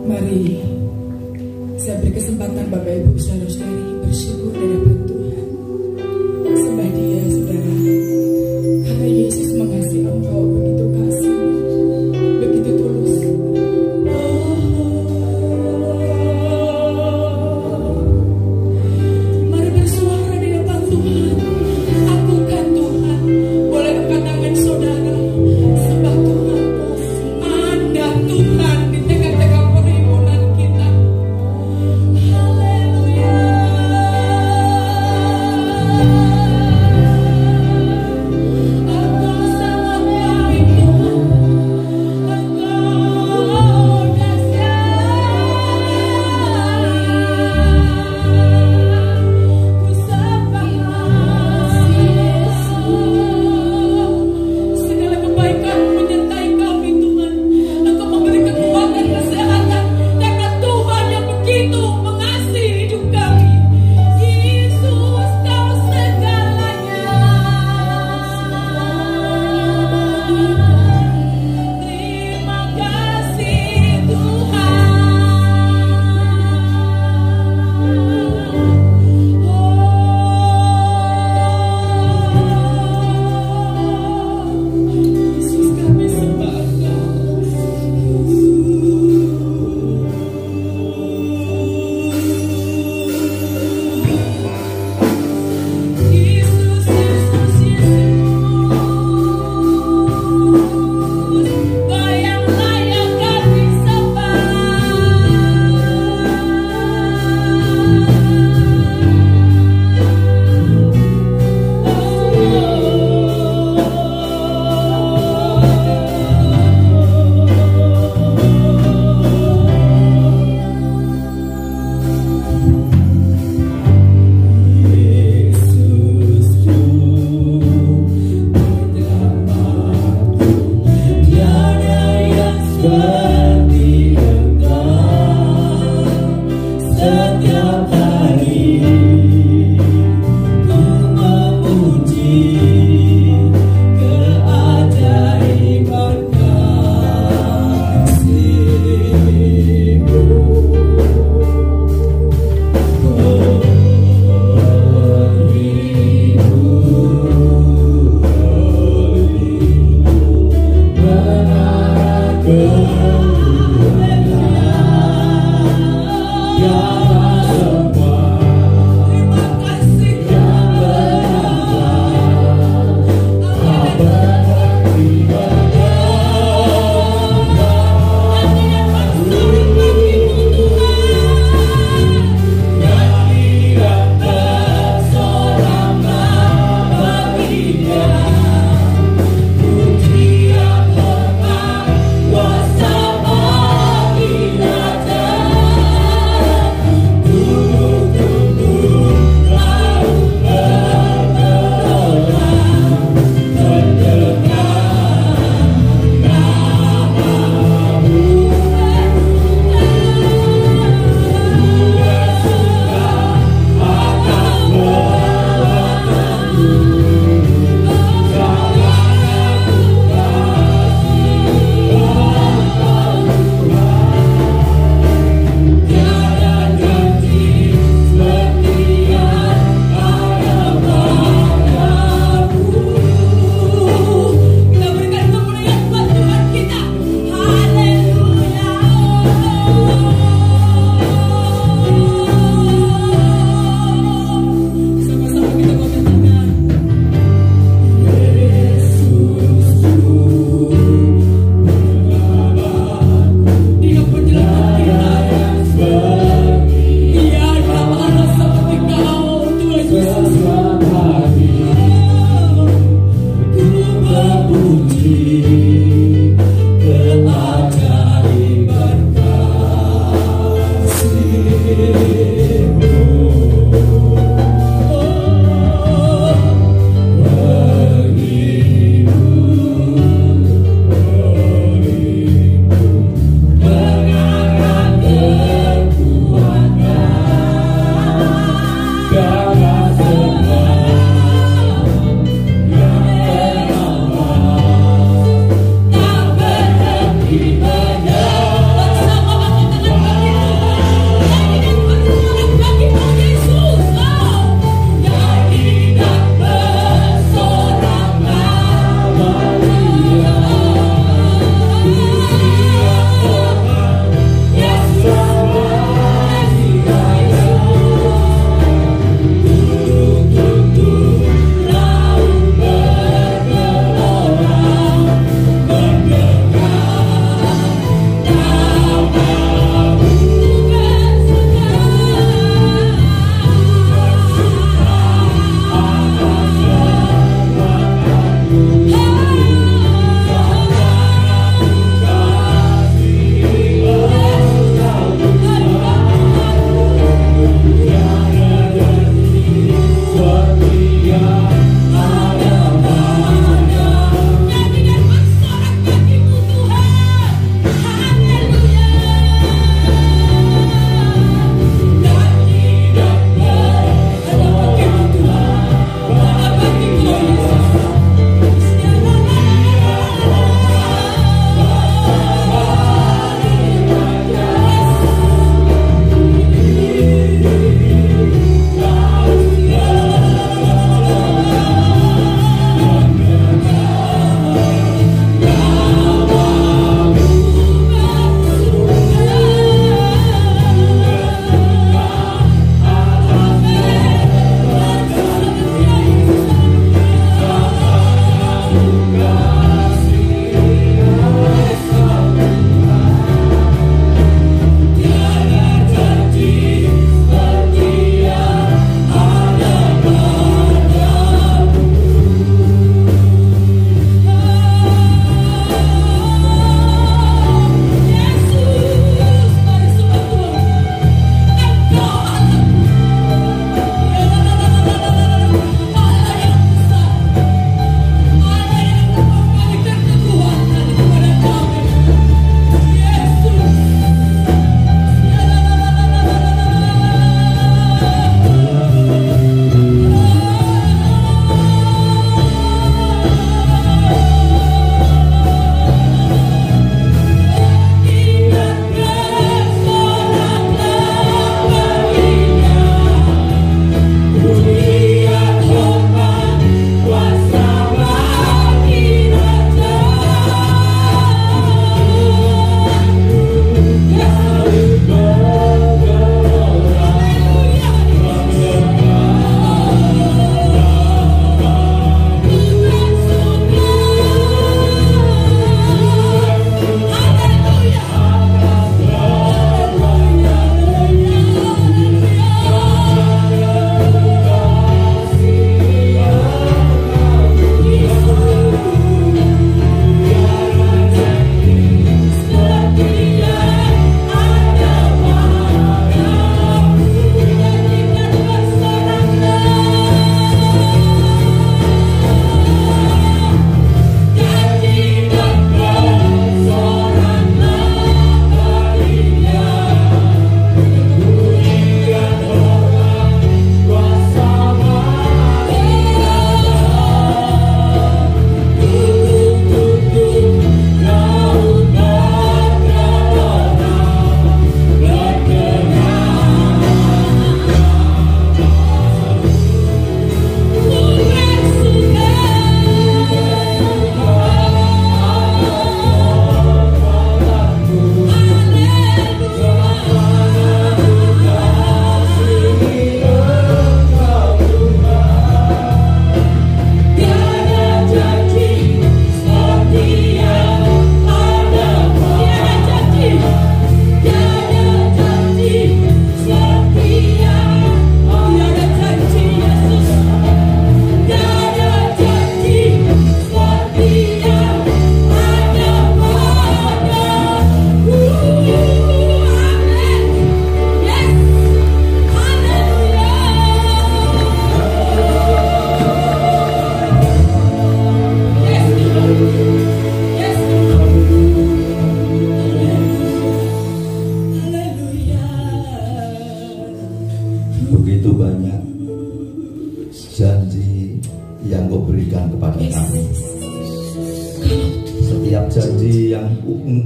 Mari saya beri kesempatan Bapak Ibu saudara-saudari bersyukur di hadapan Tuhan. Sembah Dia, saudara, karena Yesus mengasihi engkau begitu kasih, begitu tulus. Mari bersuara di hadapan Tuhan. Akukan Tuhan. Boleh angkat tangan saudara. Sembah Tuhan. Ada Tuhan di tengah-tengah perimonan kita. Haleluya.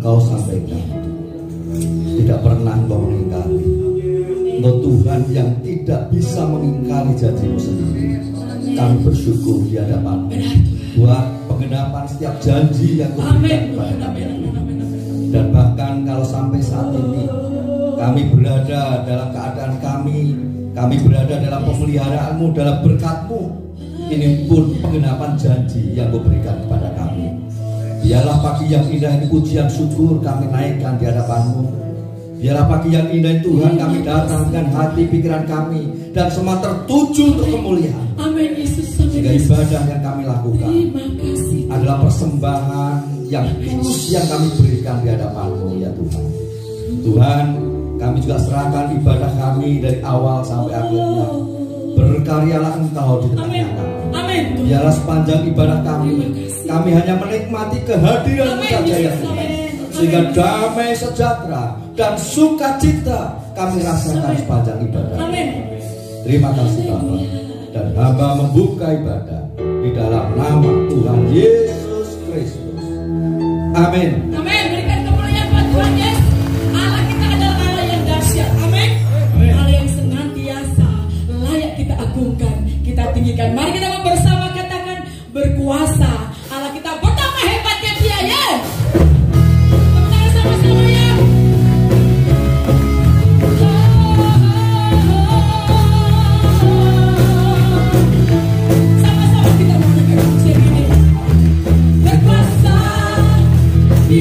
Engkau sampaikan, tidak pernah Engkau mengingkari. Engkau Tuhan yang tidak bisa mengingkari janji-Mu sendiri. Kami bersyukur di hadapan buat pengenapan setiap janji yang Kau berikan kepada kami. Dan bahkan kalau sampai saat ini kami berada dalam keadaan kami berada dalam pemeliharaanmu, dalam berkat-Mu, ini pun pengenapan janji yang Kau berikan kepada kami. Biarlah pagi yang indah ini pujian syukur kami naikkan di hadapan-Mu. Biarlah pagi yang indah ini Tuhan kami datang dengan hati pikiran kami dan semua tertuju untuk kemuliaan. Amin Yesus. Sehingga ibadah yang kami lakukan adalah persembahan yang tulus yang kami berikan di hadapan-Mu ya Tuhan. Tuhan, kami juga serahkan ibadah kami dari awal sampai akhirnya. Berkaryalah Engkau di tengah kami. Amin. Biarlah sepanjang ibadah kami hanya menikmati kehadiran-Mu saja yang Tuhan. Sehingga damai sejahtera dan sukacita kami rasakan sepanjang ibadah. Amin. Terima kasih Bapa. Dan hamba membuka ibadah di dalam nama Tuhan Yesus Kristus. Amin. Amin. Berikan kemuliaan buat Tuhan Yesus. Allah kita adalah Allah yang dahsyat. Amin. Allah yang senantiasa layak kita agungkan, kita tinggikan. Mari kita bersama katakan berkuasa. Allah kita betapa hebatnya Dia ya. Kita sama-sama ya. Sama-sama kita menyanyikan musik ini. Berkuasa di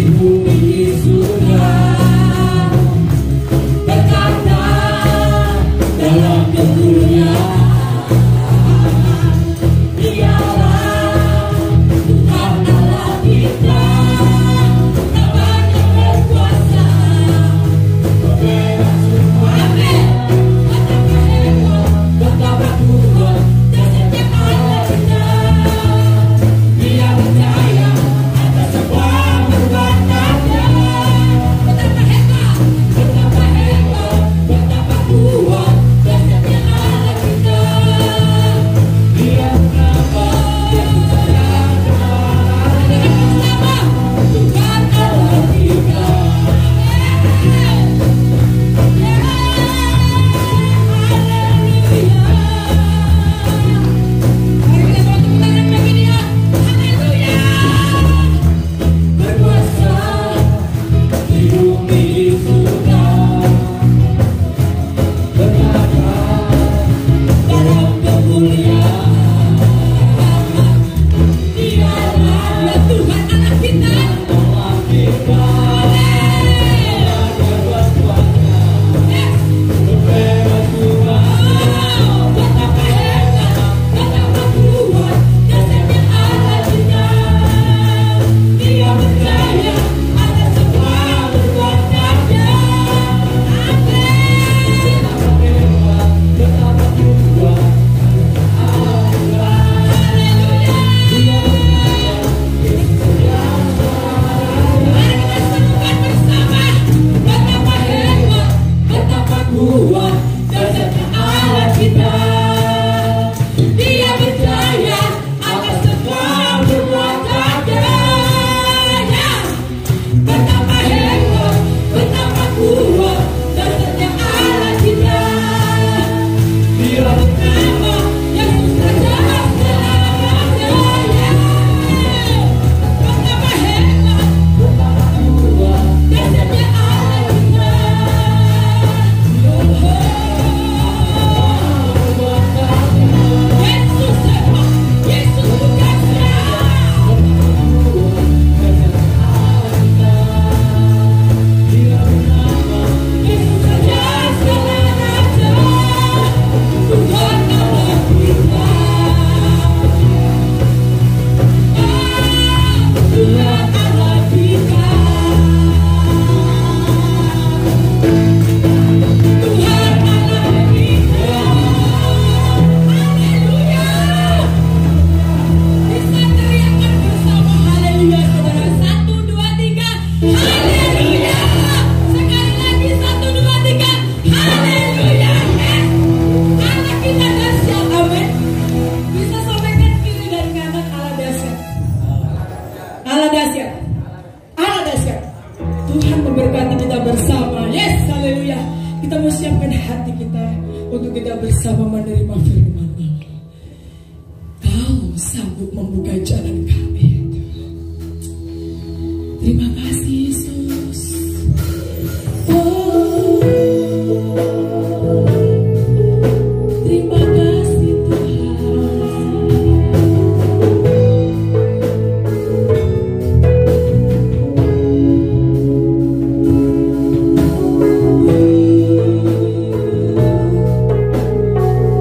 hati kita untuk kita bersama menerima firman-Mu. Kau sanggup membuka jalan kami. Terima kasih Yesus. Oh, terima kasih Tuhan.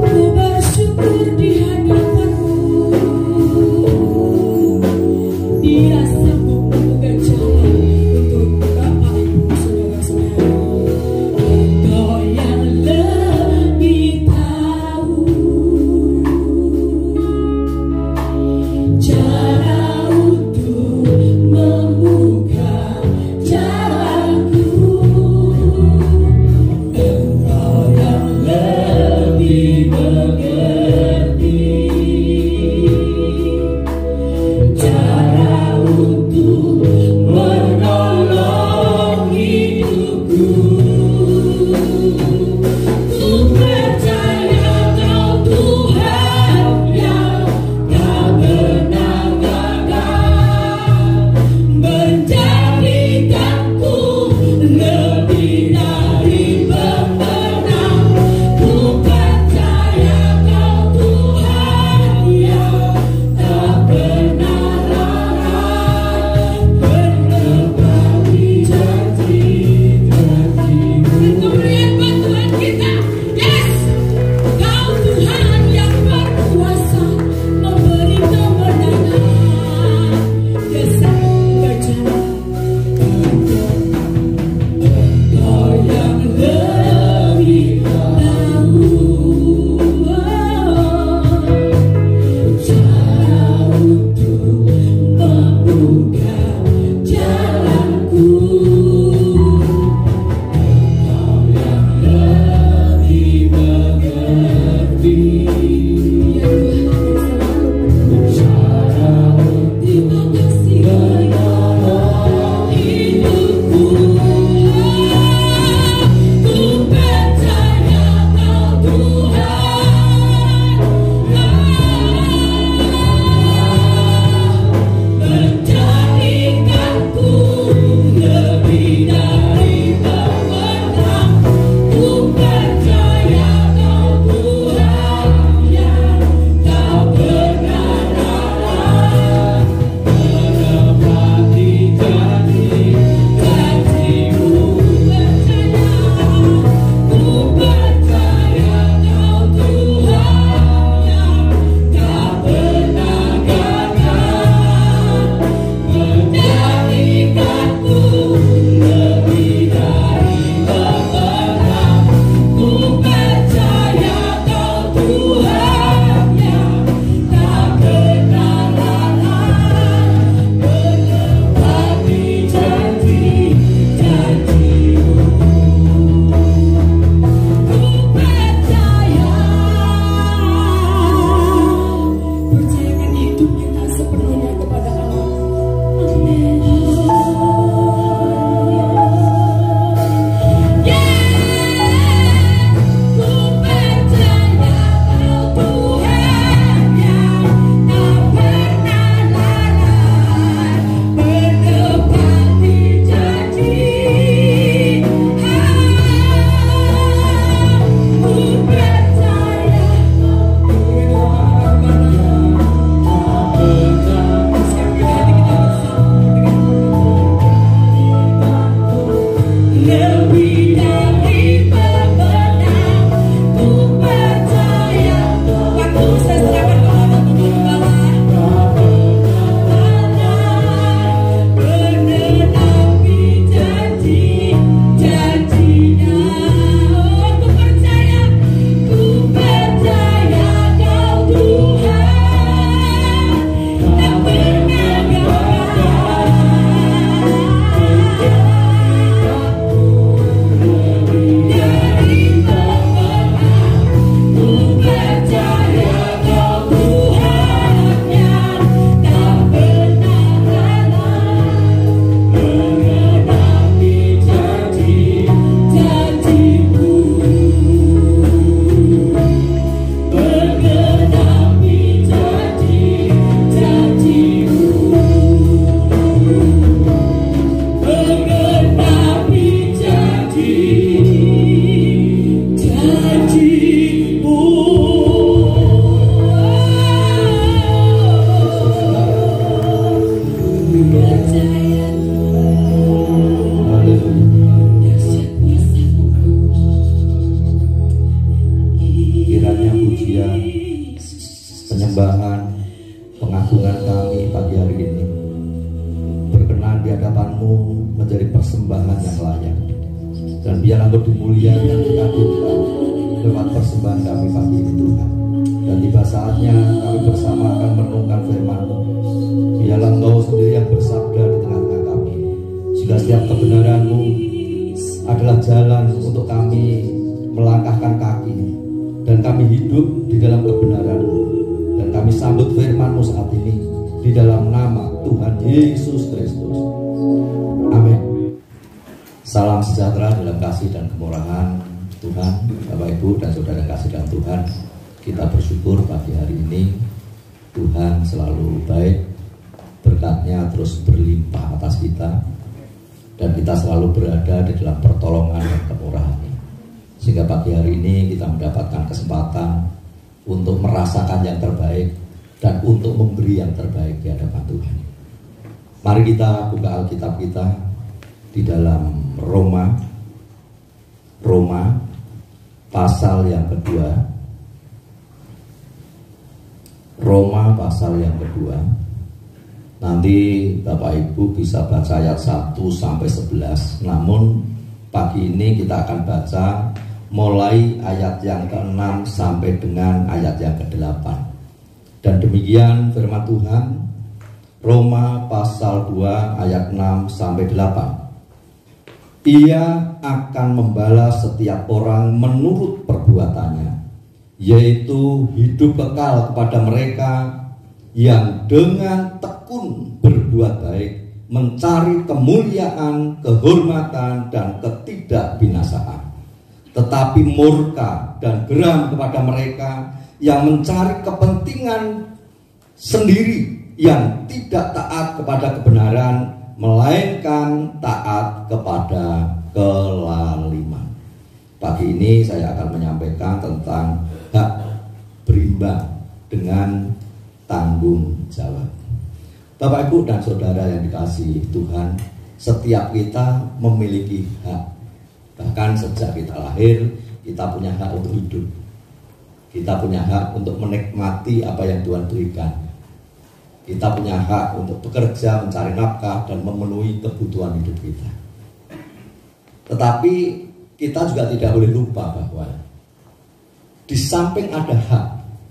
Ku bersyukur di hadapan-Mu. Dia sanggup membuka jalan Biar Engkau dimuliakan, dikagumkan lewat persembahan kami pagi ini Tuhan. Dan tiba saatnya kami bersama akan merenungkan firman-Mu. Biarlah Engkau sendiri yang bersabda di tengah-tengah kami, sehingga setiap kebenaran-Mu adalah jalan untuk kami melangkahkan kaki, dan kami hidup di dalam kebenaran-Mu. Dan kami sambut firman-Mu saat ini di dalam nama Tuhan Yesus Kristus. Amin. Salam sejahtera dalam kasih dan kemurahan Tuhan, Bapak Ibu dan Saudara kasih dalam Tuhan. Kita bersyukur pagi hari ini Tuhan selalu baik, berkat-Nya terus berlimpah atas kita, dan kita selalu berada di dalam pertolongan dan kemurahan-Nya. Sehingga pagi hari ini kita mendapatkan kesempatan untuk merasakan yang terbaik dan untuk memberi yang terbaik di hadapan Tuhan. Mari kita buka Alkitab kita di dalam Roma pasal yang kedua. Roma pasal yang kedua. Nanti Bapak Ibu bisa baca ayat 1 sampai 11. Namun pagi ini kita akan baca mulai ayat yang ke-6 sampai dengan ayat yang ke-8. Dan demikian firman Tuhan, Roma pasal 2 ayat 6 sampai 8. Ia akan membalas setiap orang menurut perbuatannya, yaitu hidup kekal kepada mereka yang dengan tekun berbuat baik, mencari kemuliaan, kehormatan, dan ketidakbinasaan. Tetapi murka dan geram kepada mereka yang mencari kepentingan sendiri, yang tidak taat kepada kebenaran, melainkan taat kepada kelaliman. Pagi ini saya akan menyampaikan tentang hak berimbang dengan tanggung jawab. Bapak Ibu dan Saudara yang dikasihi Tuhan, setiap kita memiliki hak. Bahkan sejak kita lahir, kita punya hak untuk hidup. Kita punya hak untuk menikmati apa yang Tuhan berikan. Kita punya hak untuk bekerja, mencari nafkah, dan memenuhi kebutuhan hidup kita. Tetapi kita juga tidak boleh lupa bahwa di samping ada hak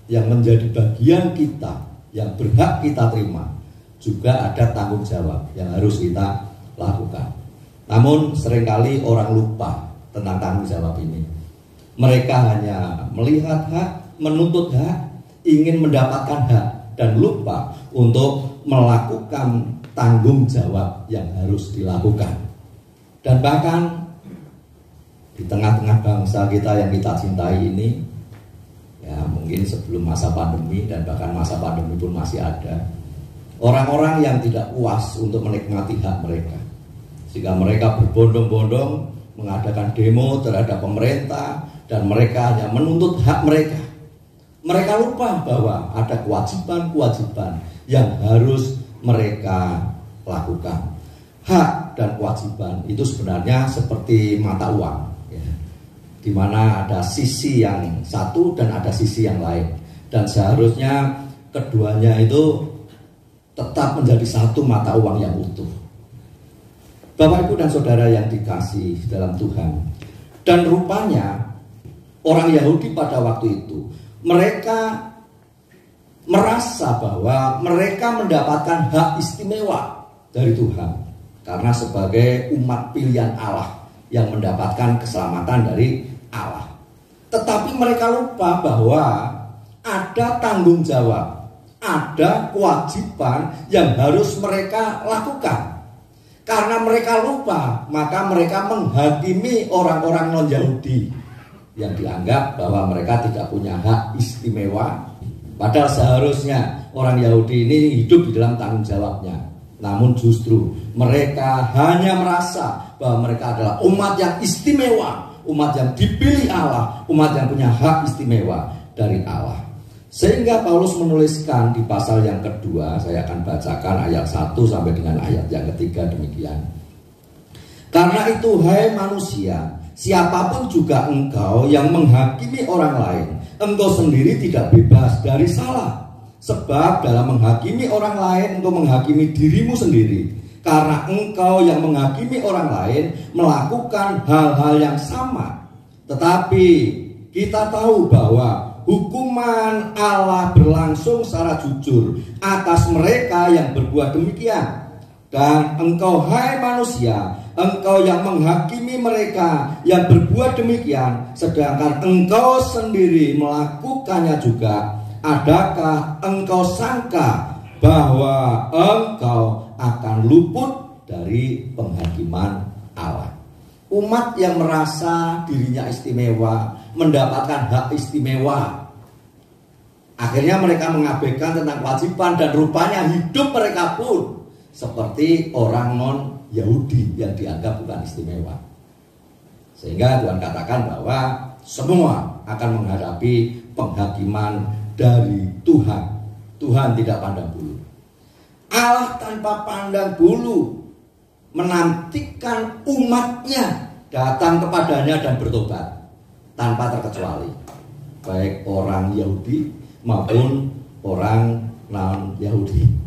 yang menjadi bagian kita, yang berhak kita terima, juga ada tanggung jawab yang harus kita lakukan. Namun seringkali orang lupa tentang tanggung jawab ini. Mereka hanya melihat hak, menuntut hak, ingin mendapatkan hak, dan lupa untuk melakukan tanggung jawab yang harus dilakukan. Dan bahkan di tengah-tengah bangsa kita yang kita cintai ini, ya mungkin sebelum masa pandemi dan bahkan masa pandemi pun masih ada orang-orang yang tidak puas untuk menikmati hak mereka, sehingga mereka berbondong-bondong mengadakan demo terhadap pemerintah, dan mereka hanya menuntut hak mereka. Mereka lupa bahwa ada kewajiban-kewajiban yang harus mereka lakukan. Hak dan kewajiban itu sebenarnya seperti mata uang, ya, di mana ada sisi yang satu dan ada sisi yang lain, dan seharusnya keduanya itu tetap menjadi satu mata uang yang utuh. Bapak Ibu dan Saudara yang dikasihi dalam Tuhan, dan rupanya orang Yahudi pada waktu itu, mereka merasa bahwa mereka mendapatkan hak istimewa dari Tuhan karena sebagai umat pilihan Allah yang mendapatkan keselamatan dari Allah. Tetapi mereka lupa bahwa ada tanggung jawab, ada kewajiban yang harus mereka lakukan. Karena mereka lupa, maka mereka menghakimi orang-orang non-Yahudi yang dianggap bahwa mereka tidak punya hak istimewa. Padahal seharusnya orang Yahudi ini hidup di dalam tanggung jawabnya. Namun justru mereka hanya merasa bahwa mereka adalah umat yang istimewa, umat yang dipilih Allah, umat yang punya hak istimewa dari Allah. Sehingga Paulus menuliskan di pasal yang kedua, saya akan bacakan ayat 1 sampai dengan ayat yang ketiga demikian. Karena itu hai manusia, siapapun juga engkau yang menghakimi orang lain, engkau sendiri tidak bebas dari salah. Sebab dalam menghakimi orang lain, engkau menghakimi dirimu sendiri, karena engkau yang menghakimi orang lain melakukan hal-hal yang sama. Tetapi kita tahu bahwa hukuman Allah berlangsung secara jujur atas mereka yang berbuat demikian. Dan engkau, hai manusia, engkau yang menghakimi mereka yang berbuat demikian, sedangkan engkau sendiri melakukannya juga. Adakah engkau sangka bahwa engkau akan luput dari penghakiman Allah? Umat yang merasa dirinya istimewa, mendapatkan hak istimewa, akhirnya mereka mengabaikan tentang kewajiban, dan rupanya hidup mereka pun seperti orang non-Yahudi yang dianggap bukan istimewa. Sehingga Tuhan katakan bahwa semua akan menghadapi penghakiman dari Tuhan. Tuhan tidak pandang bulu. Allah tanpa pandang bulu menantikan umatnya datang kepadanya dan bertobat tanpa terkecuali, baik orang Yahudi maupun orang non-Yahudi.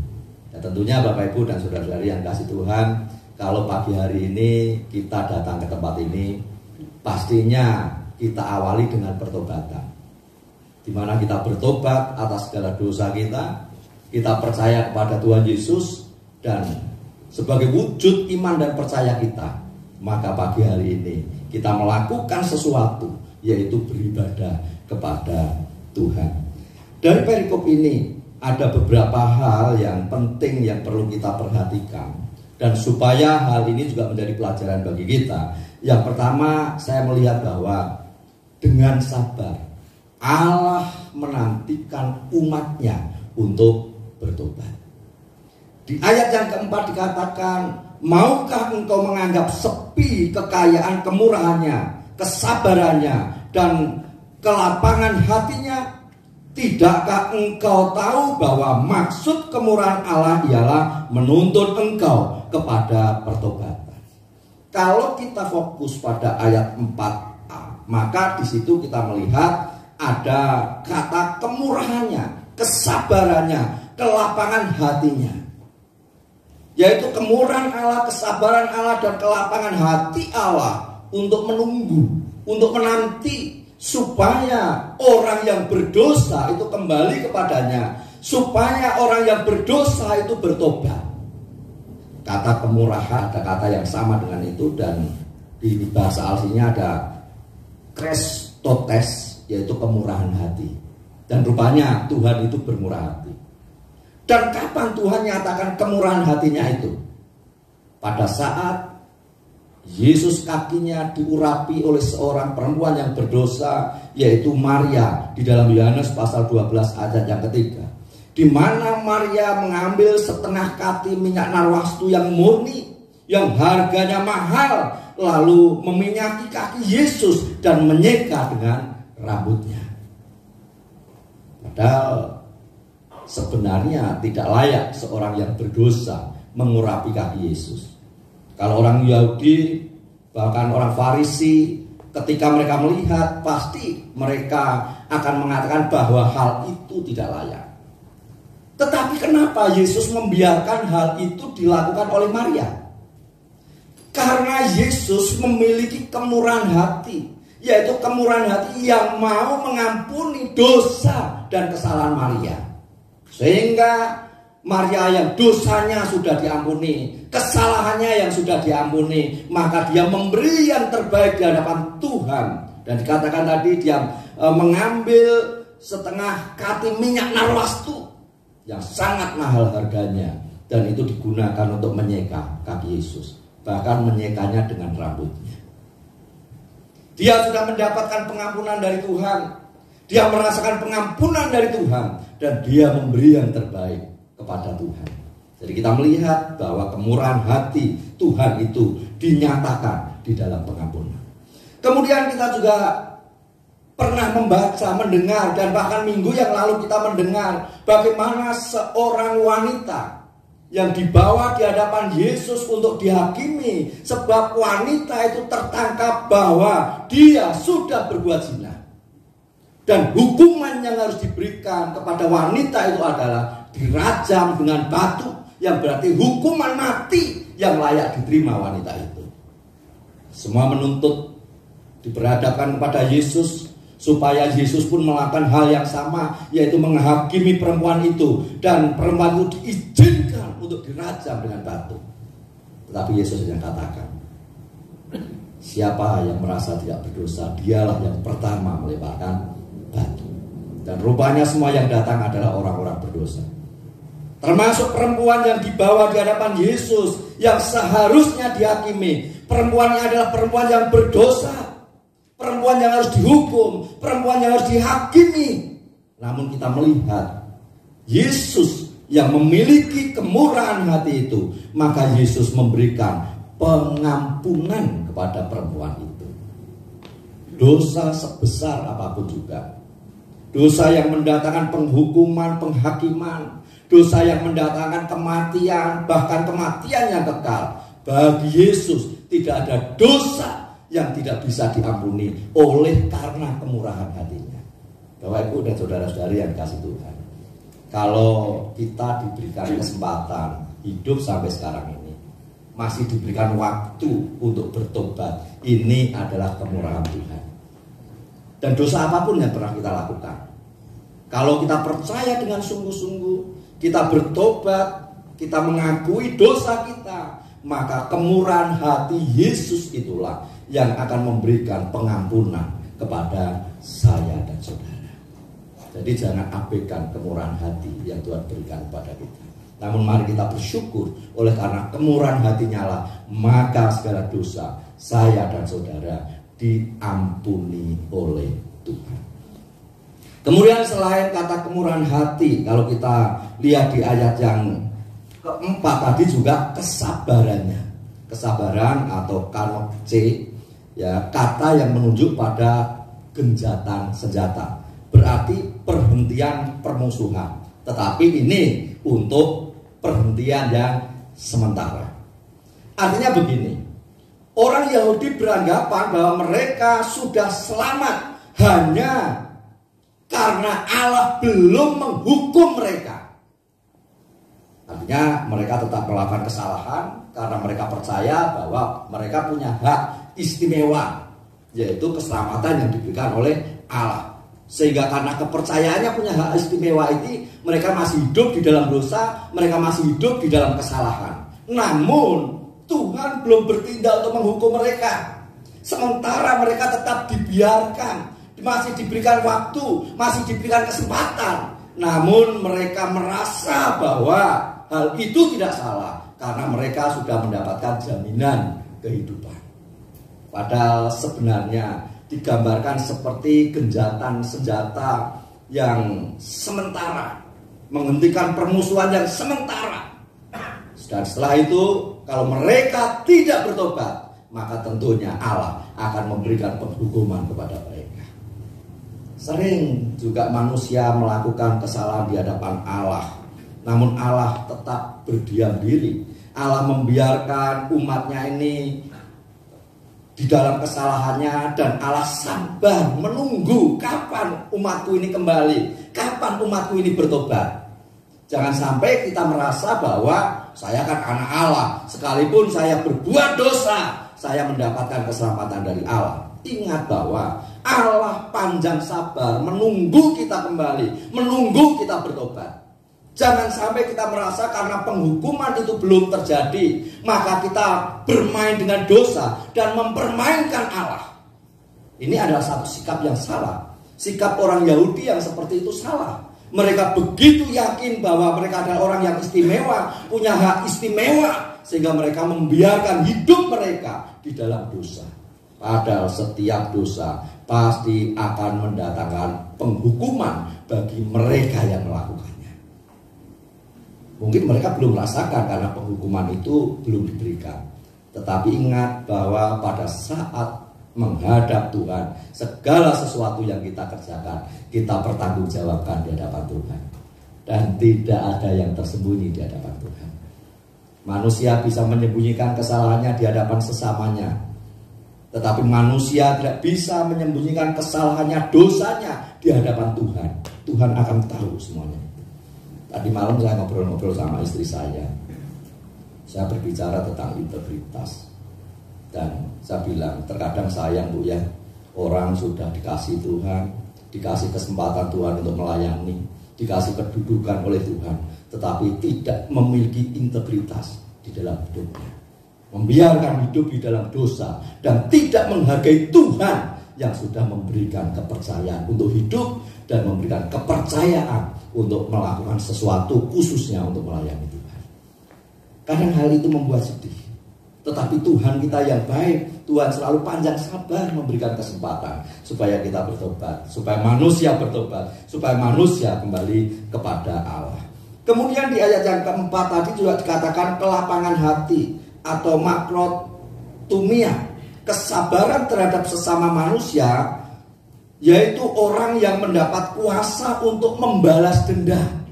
Ya, tentunya Bapak Ibu dan saudara-saudari yang kasih Tuhan, kalau pagi hari ini kita datang ke tempat ini, pastinya kita awali dengan pertobatan, di mana kita bertobat atas segala dosa kita percaya kepada Tuhan Yesus, dan sebagai wujud iman dan percaya kita, maka pagi hari ini kita melakukan sesuatu, yaitu beribadah kepada Tuhan. Dari perikop ini ada beberapa hal yang penting yang perlu kita perhatikan, dan supaya hal ini juga menjadi pelajaran bagi kita. Yang pertama, saya melihat bahwa dengan sabar Allah menantikan umatnya untuk bertobat. Di ayat yang keempat dikatakan, maukah engkau menganggap sepi kekayaan kemurahannya, kesabarannya, dan kelapangan hatinya? Tidakkah engkau tahu bahwa maksud kemurahan Allah ialah menuntut engkau kepada pertobatan? Kalau kita fokus pada ayat 4a, maka di situ kita melihat ada kata kemurahannya, kesabarannya, kelapangan hatinya. Yaitu kemurahan Allah, kesabaran Allah, dan kelapangan hati Allah untuk menunggu, untuk menanti, supaya orang yang berdosa itu kembali kepadanya, supaya orang yang berdosa itu bertobat. Kata kemurahan ada kata yang sama dengan itu, dan di bahasa aslinya ada krestotes, yaitu kemurahan hati. Dan rupanya Tuhan itu bermurah hati. Dan kapan Tuhan nyatakan kemurahan hatinya itu? Pada saat Yesus kakinya diurapi oleh seorang perempuan yang berdosa, yaitu Maria, di dalam Yohanes pasal 12 ayat yang ketiga, di mana Maria mengambil setengah kati minyak narwastu yang murni, yang harganya mahal, lalu meminyaki kaki Yesus dan menyeka dengan rambutnya. Padahal sebenarnya tidak layak seorang yang berdosa mengurapi kaki Yesus. Kalau orang Yahudi, bahkan orang Farisi, ketika mereka melihat, pasti mereka akan mengatakan bahwa hal itu tidak layak. Tetapi kenapa Yesus membiarkan hal itu dilakukan oleh Maria? Karena Yesus memiliki kemurahan hati, yaitu kemurahan hati yang mau mengampuni dosa dan kesalahan Maria. Sehingga Maria yang dosanya sudah diampuni, kesalahannya yang sudah diampuni, maka dia memberi yang terbaik di hadapan Tuhan. Dan dikatakan tadi dia mengambil setengah kati minyak narwastu yang sangat mahal harganya, dan itu digunakan untuk menyeka kaki Yesus, bahkan menyekanya dengan rambutnya. Dia sudah mendapatkan pengampunan dari Tuhan, dia merasakan pengampunan dari Tuhan, dan dia memberi yang terbaik kepada Tuhan. Jadi kita melihat bahwa kemurahan hati Tuhan itu dinyatakan di dalam pengampunan. Kemudian kita juga pernah membaca, mendengar, dan bahkan minggu yang lalu kita mendengar bagaimana seorang wanita yang dibawa di hadapan Yesus untuk dihakimi, sebab wanita itu tertangkap bahwa dia sudah berbuat zina. Dan hukuman yang harus diberikan kepada wanita itu adalah dirajam dengan batu, yang berarti hukuman mati yang layak diterima wanita itu. Semua menuntut diperhadapkan kepada Yesus, supaya Yesus pun melakukan hal yang sama, yaitu menghakimi perempuan itu, dan perempuan itu diizinkan untuk dirajam dengan batu. Tetapi Yesus yang katakan, siapa yang merasa tidak berdosa, dialah yang pertama melemparkan batu. Dan rupanya semua yang datang adalah orang-orang berdosa, termasuk perempuan yang dibawa di hadapan Yesus, yang seharusnya dihakimi. Perempuannya adalah perempuan yang berdosa, perempuan yang harus dihukum, perempuan yang harus dihakimi. Namun kita melihat Yesus yang memiliki kemurahan hati itu, maka Yesus memberikan pengampunan kepada perempuan itu. Dosa sebesar apapun juga, dosa yang mendatangkan penghukuman, penghakiman, dosa yang mendatangkan kematian, bahkan kematian yang kekal, bagi Yesus tidak ada dosa yang tidak bisa diampuni oleh karena kemurahan hatinya. Bapak Ibu dan saudara-saudari yang dikasih Tuhan, kalau kita diberikan kesempatan hidup sampai sekarang ini, masih diberikan waktu untuk bertobat, ini adalah kemurahan Tuhan. Dan dosa apapun yang pernah kita lakukan, kalau kita percaya dengan sungguh-sungguh, kita bertobat, kita mengakui dosa kita, maka kemurahan hati Yesus itulah yang akan memberikan pengampunan kepada saya dan saudara. Jadi jangan abaikan kemurahan hati yang Tuhan berikan kepada kita. Namun mari kita bersyukur, oleh karena kemurahan hatinya lah, maka segala dosa saya dan saudara diampuni oleh Tuhan. Kemudian selain kata kemurahan hati, kalau kita lihat di ayat yang keempat tadi juga kesabarannya. Kesabaran atau kanokce, ya, kata yang menunjuk pada genjatan senjata. Berarti perhentian permusuhan. Tetapi ini untuk perhentian yang sementara. Artinya begini, orang Yahudi beranggapan bahwa mereka sudah selamat hanya karena Allah belum menghukum mereka. Artinya mereka tetap melakukan kesalahan karena mereka percaya bahwa mereka punya hak istimewa, yaitu keselamatan yang diberikan oleh Allah. Sehingga karena kepercayaannya punya hak istimewa ini, mereka masih hidup di dalam dosa, mereka masih hidup di dalam kesalahan. Namun Tuhan belum bertindak untuk menghukum mereka. Sementara mereka tetap dibiarkan, masih diberikan waktu, masih diberikan kesempatan. Namun mereka merasa bahwa hal itu tidak salah karena mereka sudah mendapatkan jaminan kehidupan. Padahal sebenarnya digambarkan seperti genjatan senjata yang sementara, menghentikan permusuhan yang sementara. Dan setelah itu kalau mereka tidak bertobat, maka tentunya Allah akan memberikan penghukuman kepada mereka. Sering juga manusia melakukan kesalahan di hadapan Allah, namun Allah tetap berdiam diri. Allah membiarkan umatnya ini di dalam kesalahannya, dan Allah sabar menunggu kapan umatku ini kembali, kapan umatku ini bertobat. Jangan sampai kita merasa bahwa saya kan anak Allah, sekalipun saya berbuat dosa, saya mendapatkan keselamatan dari Allah. Ingat bahwa Allah panjang sabar menunggu kita kembali, menunggu kita bertobat. Jangan sampai kita merasa karena penghukuman itu belum terjadi, maka kita bermain dengan dosa dan mempermainkan Allah. Ini adalah satu sikap yang salah. Sikap orang Yahudi yang seperti itu salah. Mereka begitu yakin bahwa mereka adalah orang yang istimewa, punya hak istimewa, sehingga mereka membiarkan hidup mereka di dalam dosa. Padahal setiap dosa pasti akan mendatangkan penghukuman bagi mereka yang melakukannya. Mungkin mereka belum merasakan karena penghukuman itu belum diberikan. Tetapi ingat bahwa pada saat menghadap Tuhan, segala sesuatu yang kita kerjakan, kita pertanggungjawabkan di hadapan Tuhan. Dan tidak ada yang tersembunyi di hadapan Tuhan. Manusia bisa menyembunyikan kesalahannya di hadapan sesamanya, tetapi manusia tidak bisa menyembunyikan kesalahannya, dosanya di hadapan Tuhan. Tuhan akan tahu semuanya. Tadi malam saya ngobrol-ngobrol sama istri saya. Saya berbicara tentang integritas. Dan saya bilang, terkadang sayang Bu ya, orang sudah dikasih Tuhan, dikasih kesempatan Tuhan untuk melayani, dikasih kedudukan oleh Tuhan, tetapi tidak memiliki integritas di dalam hidupnya, membiarkan hidup di dalam dosa, dan tidak menghargai Tuhan yang sudah memberikan kepercayaan untuk hidup dan memberikan kepercayaan untuk melakukan sesuatu, khususnya untuk melayani Tuhan. Kadang hal itu membuat sedih, tetapi Tuhan kita yang baik, Tuhan selalu panjang sabar memberikan kesempatan supaya kita bertobat, supaya manusia bertobat, supaya manusia kembali kepada Allah. Kemudian di ayat yang keempat tadi juga dikatakan kelapangan hati atau makrotumia, kesabaran terhadap sesama manusia, yaitu orang yang mendapat kuasa untuk membalas dendam.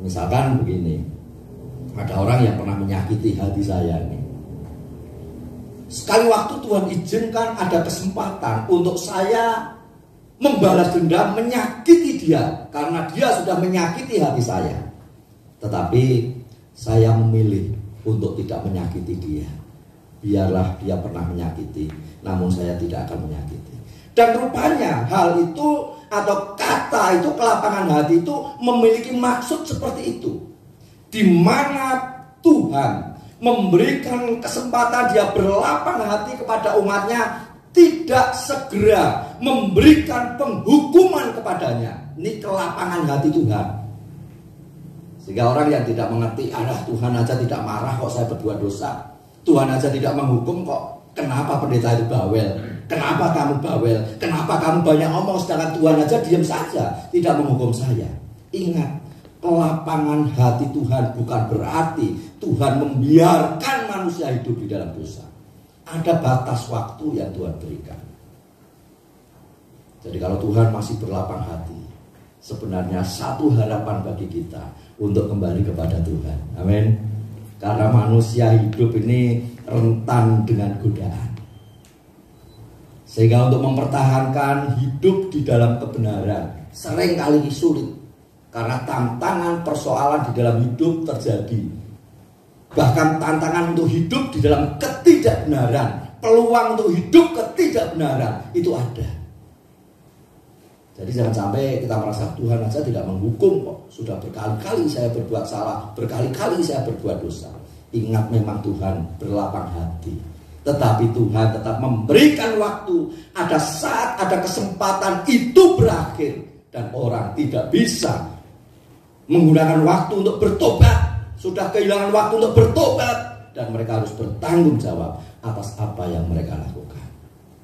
Misalkan begini, ada orang yang pernah menyakiti hati saya nih. Sekali waktu Tuhan izinkan ada kesempatan untuk saya membalas dendam, menyakiti dia, karena dia sudah menyakiti hati saya. Tetapi saya memilih untuk tidak menyakiti dia. Biarlah dia pernah menyakiti, namun saya tidak akan menyakiti. Dan rupanya hal itu atau kata itu, kelapangan hati itu memiliki maksud seperti itu, di mana Tuhan memberikan kesempatan dia berlapang hati kepada umatnya, tidak segera memberikan penghukuman kepadanya. Ini kelapangan hati Tuhan. Sehingga orang yang tidak mengerti, Tuhan aja tidak marah kok saya berbuat dosa, Tuhan aja tidak menghukum kok, kenapa pendeta itu bawel, kenapa kamu bawel, kenapa kamu banyak ngomong, sedangkan Tuhan aja diam saja, tidak menghukum saya. Ingat, kelapangan hati Tuhan bukan berarti Tuhan membiarkan manusia hidup di dalam dosa. Ada batas waktu yang Tuhan berikan. Jadi kalau Tuhan masih berlapang hati, sebenarnya satu harapan bagi kita untuk kembali kepada Tuhan. Amin. Karena manusia hidup ini rentan dengan godaan. Sehingga untuk mempertahankan hidup di dalam kebenaran seringkali sulit. Karena tantangan persoalan di dalam hidup terjadi. Bahkan tantangan untuk hidup di dalam ketidakbenaran, peluang untuk hidup ketidakbenaran itu ada. Jadi jangan sampai kita merasa Tuhan aja tidak menghukum kok. Sudah berkali-kali saya berbuat salah, berkali-kali saya berbuat dosa. Ingat, memang Tuhan berlapang hati, tetapi Tuhan tetap memberikan waktu. Ada saat, ada kesempatan itu berakhir, dan orang tidak bisa menggunakan waktu untuk bertobat. Sudah kehilangan waktu untuk bertobat, dan mereka harus bertanggung jawab atas apa yang mereka lakukan.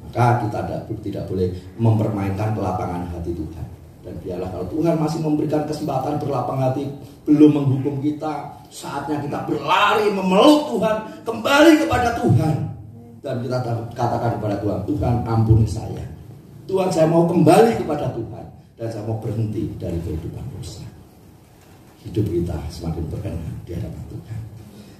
Maka kita tidak boleh mempermainkan kelapangan hati Tuhan. Dan biarlah kalau Tuhan masih memberikan kesempatan berlapang hati, belum menghukum kita, saatnya kita berlari memeluk Tuhan, kembali kepada Tuhan. Dan kita katakan kepada Tuhan, Tuhan ampuni saya, Tuhan saya mau kembali kepada Tuhan, dan saya mau berhenti dari kehidupan dosa. Hidup kita semakin berkenan di hadapan Tuhan.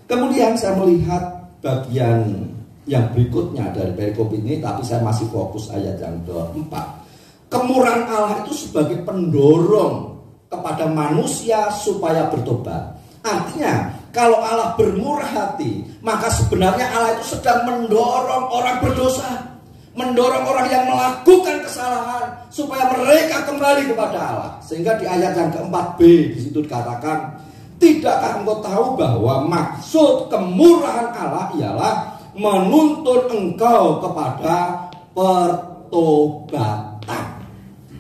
Kemudian saya melihat bagian yang berikutnya dari perikop ini, tapi saya masih fokus ayat yang keempat. Kemurahan Allah itu sebagai pendorong kepada manusia supaya bertobat. Artinya, kalau Allah bermurah hati, maka sebenarnya Allah itu sedang mendorong orang berdosa, mendorong orang yang melakukan kesalahan supaya mereka kembali kepada Allah. Sehingga di ayat yang keempat B di situ dikatakan, tidakkah engkau tahu bahwa maksud kemurahan Allah ialah menuntun engkau kepada pertobatan.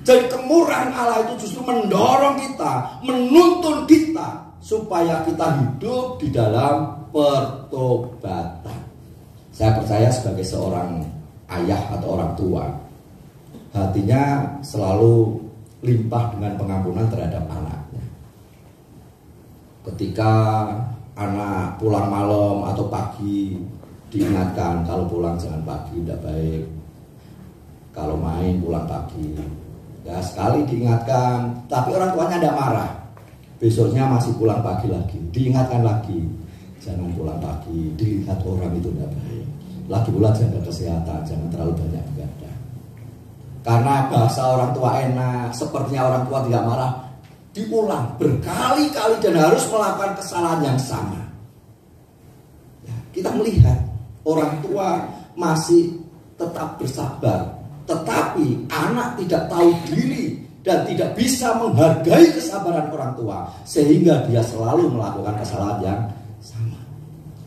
Jadi kemurahan Allah itu justru mendorong kita, menuntun kita supaya kita hidup di dalam pertobatan. Saya percaya sebagai seorang ayah atau orang tua, hatinya selalu limpah dengan pengampunan terhadap anaknya. Ketika anak pulang malam atau pagi, diingatkan kalau pulang jangan pagi, tidak baik. Kalau main pulang pagi. Ya sekali diingatkan, tapi orang tuanya tidak marah. Besoknya masih pulang pagi lagi, diingatkan lagi, jangan pulang pagi, dilihat orang itu tidak baik. Lagi pula jaga kesehatan, jangan terlalu banyak begadang. Karena bahasa orang tua enak, sepertinya orang tua tidak marah, diulang berkali-kali dan harus melakukan kesalahan yang sama. kita melihat orang tua masih tetap bersabar, tetapi anak tidak tahu diri dan tidak bisa menghargai kesabaran orang tua, sehingga dia selalu melakukan kesalahan yang sama.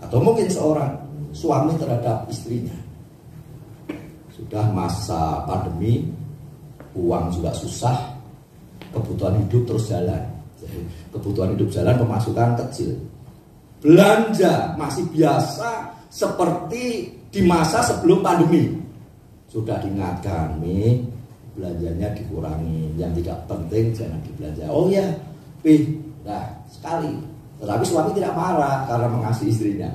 Atau mungkin seorang suami terhadap istrinya, sudah masa pandemi, uang juga susah, kebutuhan hidup terus jalan. Kebutuhan hidup jalan, pemasukan kecil, belanja masih biasa seperti di masa sebelum pandemi. Sudah diingatkan, nih belanjanya dikurangi, yang tidak penting jangan dibelanja. Oh ya, nah sekali. Tetapi suami tidak marah karena mengasihi istrinya.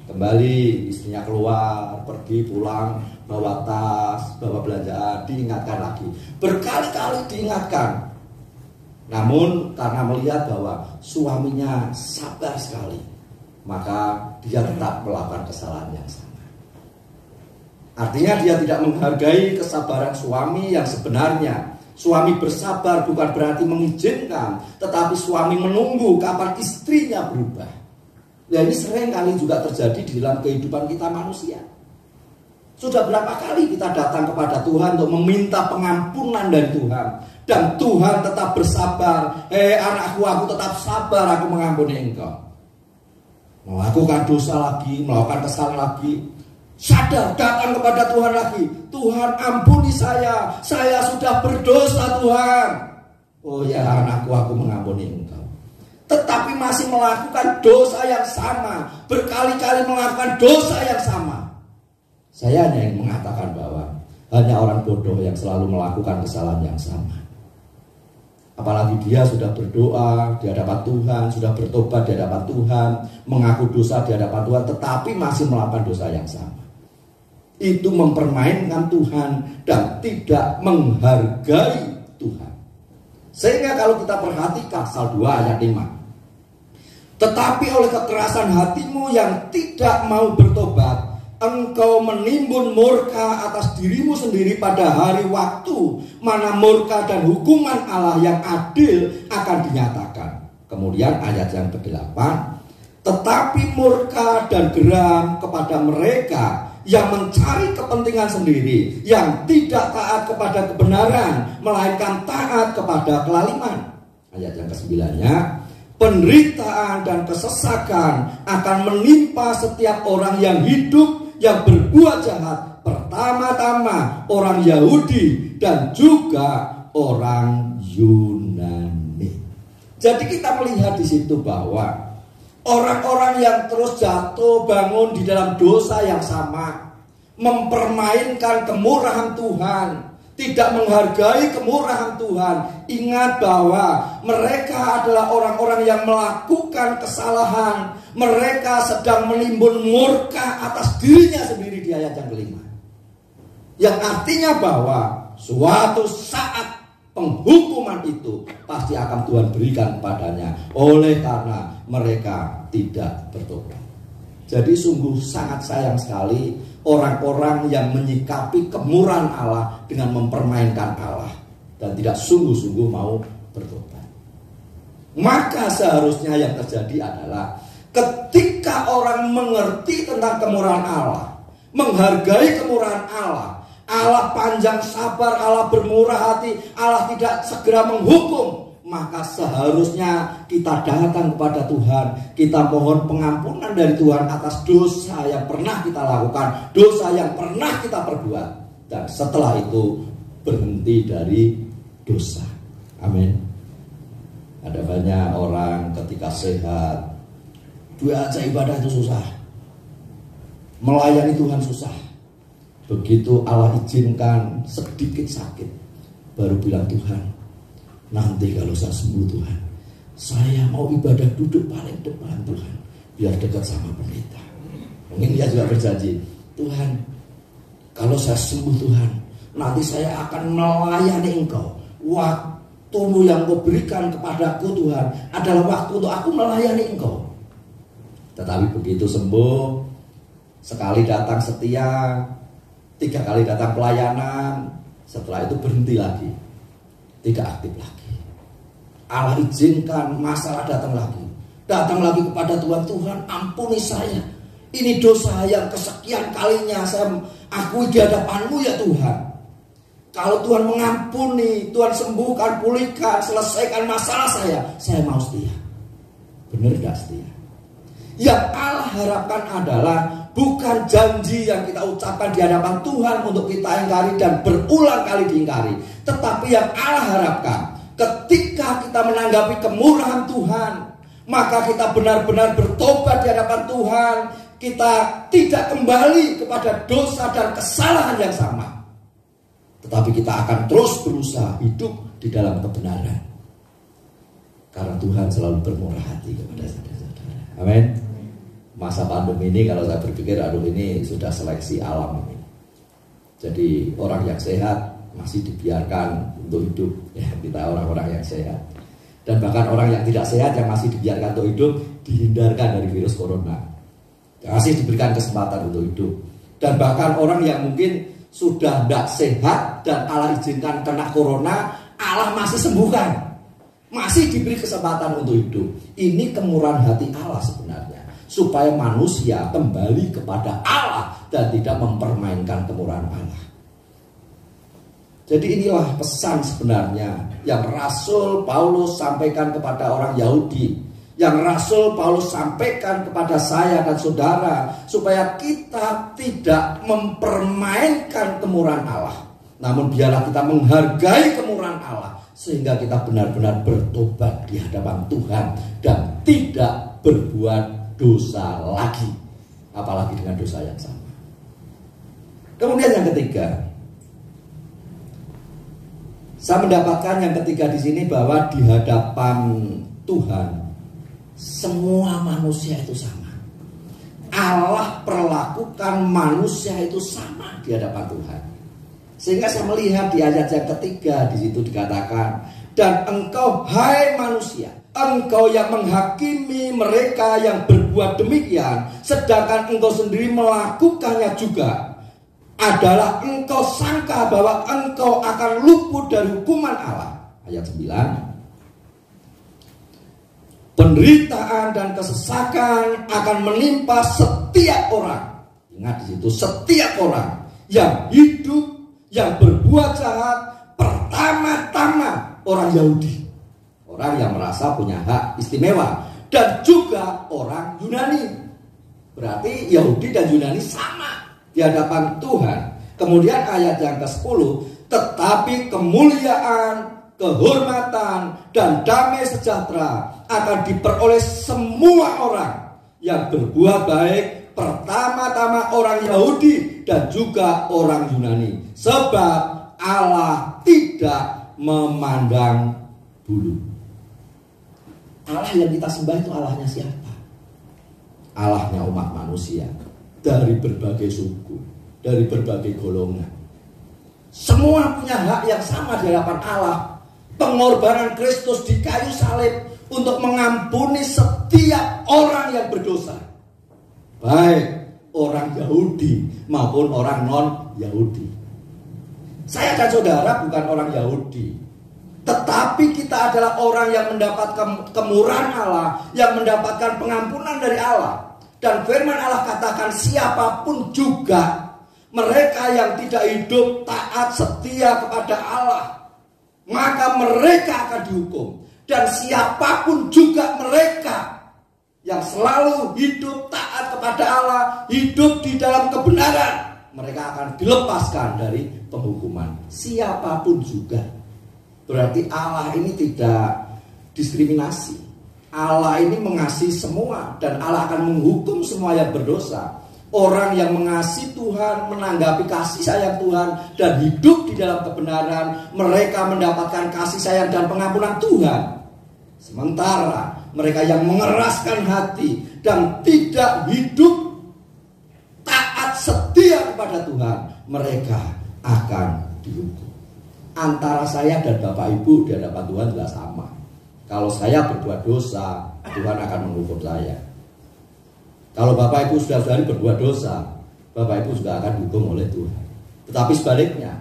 Kembali istrinya keluar, pergi pulang, bawa tas, bawa belanjaan, diingatkan lagi. Berkali-kali diingatkan. Namun karena melihat bahwa suaminya sabar sekali, maka dia tetap melakukan kesalahan yang sama. Artinya dia tidak menghargai kesabaran suami yang sebenarnya. Suami bersabar bukan berarti mengizinkan, tetapi suami menunggu kapan istrinya berubah. Nah, ini sering kali juga terjadi di dalam kehidupan kita manusia. Sudah berapa kali kita datang kepada Tuhan untuk meminta pengampunan dari Tuhan, dan Tuhan tetap bersabar. Anakku, aku tetap sabar, aku mengampuni engkau. Melakukan dosa lagi, melakukan kesalahan lagi, sadar, datang kepada Tuhan lagi. Tuhan, ampuni saya sudah berdosa Tuhan. Oh ya anakku, aku mengampuni engkau. Tetapi masih melakukan dosa yang sama, berkali-kali melakukan dosa yang sama. Saya hanya yang mengatakan bahwa hanya orang bodoh yang selalu melakukan kesalahan yang sama. Apalagi dia sudah berdoa di hadapan Tuhan, sudah bertobat di hadapan Tuhan, mengaku dosa di hadapan Tuhan, tetapi masih melakukan dosa yang sama. Itu mempermainkan Tuhan dan tidak menghargai Tuhan. Sehingga kalau kita perhatikan pasal 2 ayat 5. Tetapi oleh kekerasan hatimu yang tidak mau bertobat, engkau menimbun murka atas dirimu sendiri pada hari waktu mana murka dan hukuman Allah yang adil akan dinyatakan. Kemudian ayat yang ke-8, tetapi murka dan geram kepada mereka yang mencari kepentingan sendiri, yang tidak taat kepada kebenaran, melainkan taat kepada kelaliman. Ayat yang ke-9-nya, penderitaan dan kesesakan akan menimpa setiap orang yang hidup, yang berbuat jahat, pertama-tama orang Yahudi dan juga orang Yunani. Jadi kita melihat di situ bahwa orang-orang yang terus jatuh bangun di dalam dosa yang sama, mempermainkan kemurahan Tuhan, tidak menghargai kemurahan Tuhan. Ingat bahwa mereka adalah orang-orang yang melakukan kesalahan. Mereka sedang menimbun murka atas dirinya sendiri di ayat yang ke-5. Yang artinya bahwa suatu saat penghukuman itu pasti akan Tuhan berikan padanya, oleh karena mereka tidak bertobat. Jadi sungguh sangat sayang sekali orang-orang yang menyikapi kemurahan Allah dengan mempermainkan Allah dan tidak sungguh-sungguh mau bertobat. Maka seharusnya yang terjadi adalah ketika orang mengerti tentang kemurahan Allah, menghargai kemurahan Allah, Allah panjang sabar, Allah bermurah hati, Allah tidak segera menghukum, maka seharusnya kita datang kepada Tuhan, kita mohon pengampunan dari Tuhan atas dosa yang pernah kita lakukan, dosa yang pernah kita perbuat, dan setelah itu berhenti dari dosa. Amin. Ada banyak orang ketika sehat, aja ibadah itu susah, melayani Tuhan susah. Begitu Allah izinkan sedikit sakit, baru bilang, Tuhan, nanti kalau saya sembuh Tuhan, saya mau ibadah duduk paling depan Tuhan, biar dekat sama pendeta. Mungkin dia juga berjanji, Tuhan, kalau saya sembuh Tuhan, nanti saya akan melayani Engkau. Waktumu yang Kau berikan kepadaku Tuhan adalah waktu untuk aku melayani Engkau. Tetapi begitu sembuh, sekali datang setia, 3 kali datang pelayanan, setelah itu berhenti lagi, tidak aktif lagi. Allah izinkan masalah datang lagi kepada Tuhan, Tuhan ampuni saya, Ini dosa yang kesekian kalinya saya akui di hadapan-Mu ya Tuhan. Kalau Tuhan mengampuni, Tuhan sembuhkan, pulihkan, selesaikan masalah saya mau setia. Benar gak setia? Yang Allah harapkan adalah bukan janji yang kita ucapkan di hadapan Tuhan untuk kita ingkari dan berulang kali diingkari. Tetapi yang Allah harapkan, ketika kita menanggapi kemurahan Tuhan, maka kita benar-benar bertobat di hadapan Tuhan. Kita tidak kembali kepada dosa dan kesalahan yang sama, tetapi kita akan terus berusaha hidup di dalam kebenaran. Karena Tuhan selalu bermurah hati kepada saudara-saudara. Amin. Masa pandemi ini kalau saya berpikir, aduh ini sudah seleksi alam ini. Jadi orang yang sehat masih dibiarkan untuk hidup. Ya, kita orang-orang yang sehat. Dan bahkan orang yang tidak sehat yang masih dibiarkan untuk hidup, dihindarkan dari virus corona. Masih diberikan kesempatan untuk hidup. Dan bahkan orang yang mungkin sudah tidak sehat dan Allah izinkan kena corona, Allah masih sembuhkan, masih diberi kesempatan untuk hidup. Ini kemurahan hati Allah sebenarnya, supaya manusia kembali kepada Allah dan tidak mempermainkan kemurahan Allah. Jadi inilah pesan sebenarnya yang Rasul Paulus sampaikan kepada orang Yahudi, yang Rasul Paulus sampaikan kepada saya dan saudara, supaya kita tidak mempermainkan kemurahan Allah, namun biarlah kita menghargai kemurahan Allah, sehingga kita benar-benar bertobat di hadapan Tuhan dan tidak berbuat dosa lagi, apalagi dengan dosa yang sama. Kemudian yang ketiga, saya mendapatkan yang ketiga di sini, bahwa di hadapan Tuhan semua manusia itu sama. Allah perlakukan manusia itu sama di hadapan Tuhan. Sehingga saya melihat di ayat yang ketiga di situ dikatakan, dan engkau hai manusia, engkau yang menghakimi mereka yang berbuat demikian, sedangkan engkau sendiri melakukannya juga, adalah engkau sangka bahwa engkau akan luput dari hukuman Allah. Ayat 9. Penderitaan dan kesesakan akan menimpa setiap orang. Ingat di situ, setiap orang yang hidup, yang berbuat jahat, pertama-tama orang Yahudi, orang yang merasa punya hak istimewa, dan juga orang Yunani. Berarti Yahudi dan Yunani sama di hadapan Tuhan. Kemudian ayat yang ke-10, tetapi kemuliaan, kehormatan, dan damai sejahtera akan diperoleh semua orang yang berbuat baik, pertama-tama orang Yahudi dan juga orang Yunani. Sebab Allah tidak memandang bulu. Allah yang kita sembah itu Allahnya siapa? Allahnya umat manusia, dari berbagai suku, dari berbagai golongan. Semua punya hak yang sama di hadapan Allah. Pengorbanan Kristus di kayu salib untuk mengampuni setiap orang yang berdosa, baik orang Yahudi maupun orang non-Yahudi. Saya dan saudara bukan orang Yahudi, tetapi kita adalah orang yang mendapatkan kemurahan Allah, yang mendapatkan pengampunan dari Allah. Dan firman Allah katakan, siapapun juga mereka yang tidak hidup taat setia kepada Allah, maka mereka akan dihukum. Dan siapapun juga mereka yang selalu hidup taat kepada Allah, hidup di dalam kebenaran, mereka akan dilepaskan dari penghukuman. Siapapun juga. Berarti Allah ini tidak diskriminasi. Allah ini mengasihi semua, dan Allah akan menghukum semua yang berdosa. Orang yang mengasihi Tuhan, menanggapi kasih sayang Tuhan, dan hidup di dalam kebenaran, mereka mendapatkan kasih sayang dan pengampunan Tuhan. Sementara mereka yang mengeraskan hati dan tidak hidup taat setia kepada Tuhan, mereka akan dihukum. Antara saya dan Bapak Ibu di hadapan Tuhan tidak sama. Kalau saya berbuat dosa, Tuhan akan menghukum saya. Kalau Bapak Ibu saudara-saudari berbuat dosa, Bapak Ibu juga akan dihukum oleh Tuhan. Tetapi sebaliknya,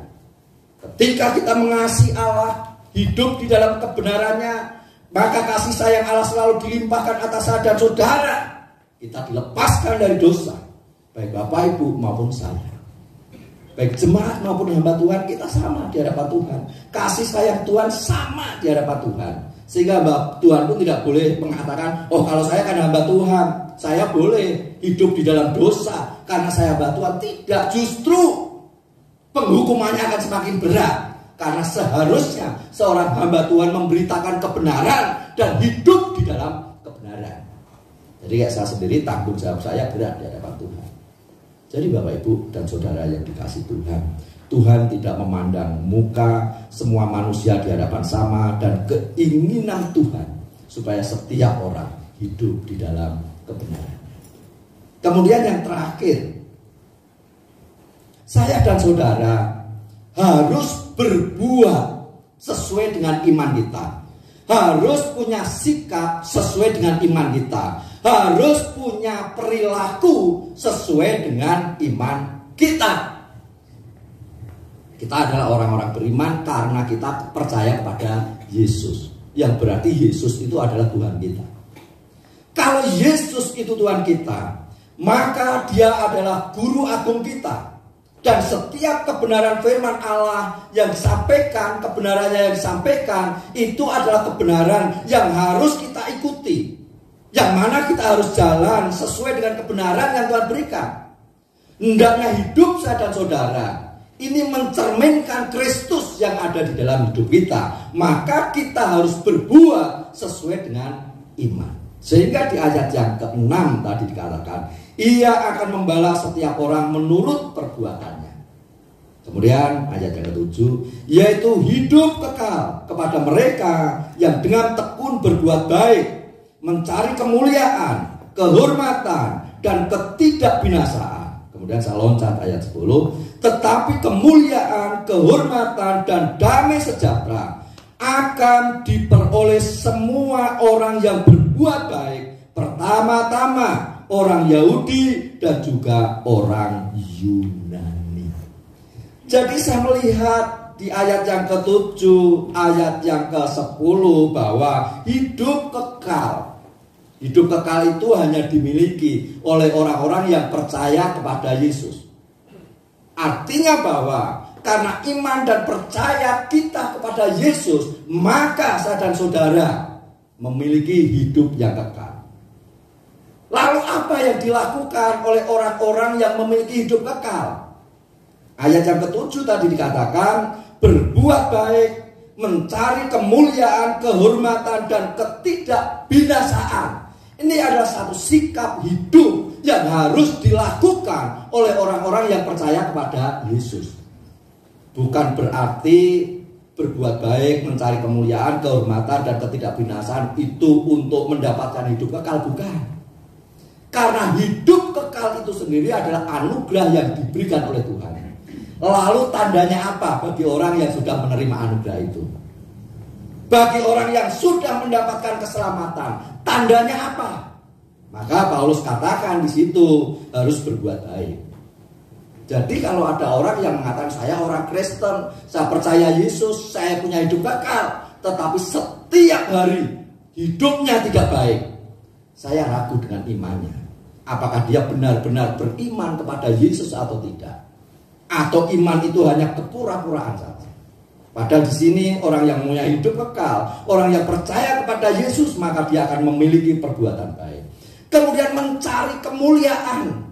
ketika kita mengasihi Allah, hidup di dalam kebenarannya, maka kasih sayang Allah selalu dilimpahkan atas saya dan saudara. kita dilepaskan dari dosa, baik Bapak Ibu maupun saya, baik jemaat maupun hamba Tuhan, kita sama di hadapan Tuhan. Kasih sayang Tuhan sama di hadapan Tuhan. Sehingga Tuhan pun tidak boleh mengatakan, oh kalau saya kan hamba Tuhan, saya boleh hidup di dalam dosa karena saya hamba Tuhan. Tidak, justru penghukumannya akan semakin berat. Karena seharusnya seorang hamba Tuhan memberitakan kebenaran dan hidup di dalam kebenaran. Jadi kayak saya sendiri, tanggung jawab saya berat di hadapan Tuhan. Jadi Bapak Ibu dan Saudara yang dikasih Tuhan, Tuhan tidak memandang muka semua manusia di hadapan sama, dan keinginan Tuhan supaya setiap orang hidup di dalam kebenaran. Kemudian yang terakhir, saya dan saudara harus berbuat sesuai dengan iman kita. Harus punya sikap sesuai dengan iman kita. Harus punya perilaku sesuai dengan iman kita. Kita adalah orang-orang beriman karena kita percaya kepada Yesus. Yang berarti Yesus itu adalah Tuhan kita. Kalau Yesus itu Tuhan kita, maka Dia adalah guru agung kita. Dan setiap kebenaran firman Allah yang disampaikan, kebenarannya yang disampaikan, itu adalah kebenaran yang harus kita ikuti. Yang mana kita harus jalan sesuai dengan kebenaran yang Tuhan berikan. Hendaknya hidup saya dan saudara ini mencerminkan Kristus yang ada di dalam hidup kita. Maka kita harus berbuat sesuai dengan iman. Sehingga di ayat yang ke-6 tadi dikatakan, Ia akan membalas setiap orang menurut perbuatannya. Kemudian ayat yang ke-7, yaitu hidup kekal kepada mereka yang dengan tekun berbuat baik, mencari kemuliaan, kehormatan, dan ketidakbinasaan. Kemudian saya loncat ayat 10, tetapi kemuliaan, kehormatan, dan damai sejahtera akan diperoleh semua orang yang berbuat baik, pertama-tama orang Yahudi dan juga orang Yunani. Jadi saya melihat di ayat yang ke-7, ayat yang ke-10 bahwa hidup kekal. Hidup kekal itu hanya dimiliki oleh orang-orang yang percaya kepada Yesus. Artinya bahwa karena iman dan percaya kita kepada Yesus, maka saya dan saudara memiliki hidup yang kekal. Lalu apa yang dilakukan oleh orang-orang yang memiliki hidup kekal? Ayat yang ke-7 tadi dikatakan berbuat baik, mencari kemuliaan, kehormatan, dan ketidakbinasaan. Ini adalah satu sikap hidup yang harus dilakukan oleh orang-orang yang percaya kepada Yesus. Bukan berarti berbuat baik, mencari kemuliaan, kehormatan, dan ketidakbinasaan itu untuk mendapatkan hidup kekal, bukan. Karena hidup kekal itu sendiri adalah anugerah yang diberikan oleh Tuhan. Lalu tandanya apa bagi orang yang sudah menerima anugerah itu? Bagi orang yang sudah mendapatkan keselamatan, tandanya apa? Maka Paulus katakan di situ harus berbuat baik. Jadi kalau ada orang yang mengatakan saya orang Kristen, saya percaya Yesus, saya punya hidup kekal, tetapi setiap hari hidupnya tidak baik, saya ragu dengan imannya. Apakah dia benar-benar beriman kepada Yesus atau tidak? Atau iman itu hanya kepura-puraan saja? Padahal di sini orang yang punya hidup kekal, orang yang percaya kepada Yesus, maka dia akan memiliki perbuatan baik. Kemudian mencari kemuliaan.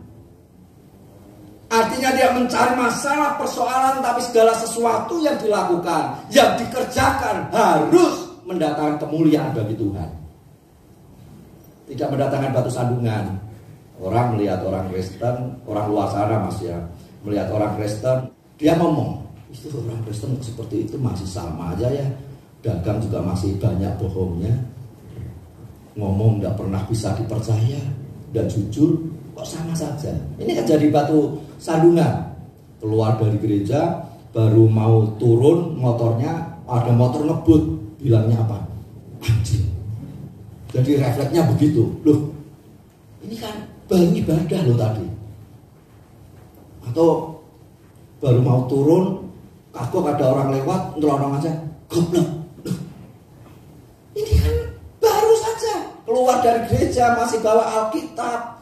Artinya dia mencari masalah, persoalan, tapi segala sesuatu yang dilakukan, yang dikerjakan harus mendatangkan kemuliaan bagi Tuhan. Tidak mendatangkan batu sandungan. Orang melihat orang Kristen, orang luar sana Mas ya, melihat orang Kristen, dia ngomong, itu orang Kristen seperti itu masih sama aja ya, dagang juga masih banyak bohongnya, ngomong tidak pernah bisa dipercaya, dan jujur kok sama saja. Ini kan jadi batu sandungan. Keluar dari gereja, baru mau turun motornya, ada motor ngebut, bilangnya apa? Anjing. Jadi refleksnya begitu. Loh, ini kan baru ibadah loh tadi. Atau baru mau turun, kagok ada orang lewat, ngelorong aja, goblok. Ini kan baru saja keluar dari gereja, masih bawa Alkitab,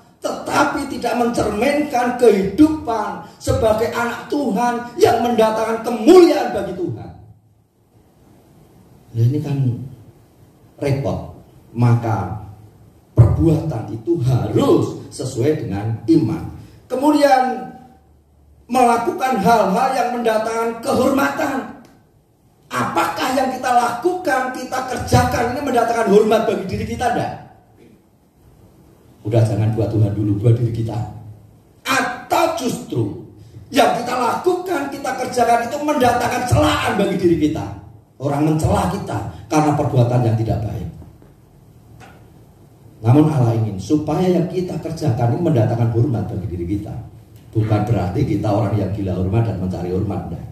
tetapi tidak mencerminkan kehidupan sebagai anak Tuhan yang mendatangkan kemuliaan bagi Tuhan. Nah, ini kan repot. Maka perbuatan itu harus sesuai dengan iman. Kemudian melakukan hal-hal yang mendatangkan kehormatan. Apakah yang kita lakukan, kita kerjakan ini mendatangkan hormat bagi diri kita? Enggak? Udah, jangan buat Tuhan dulu, buat diri kita. Atau justru yang kita lakukan, kita kerjakan itu mendatangkan celaan bagi diri kita. Orang mencela kita karena perbuatan yang tidak baik. Namun Allah ingin supaya yang kita kerjakan ini mendatangkan hormat bagi diri kita. Bukan berarti kita orang yang gila hormat dan mencari hormat. Enggak.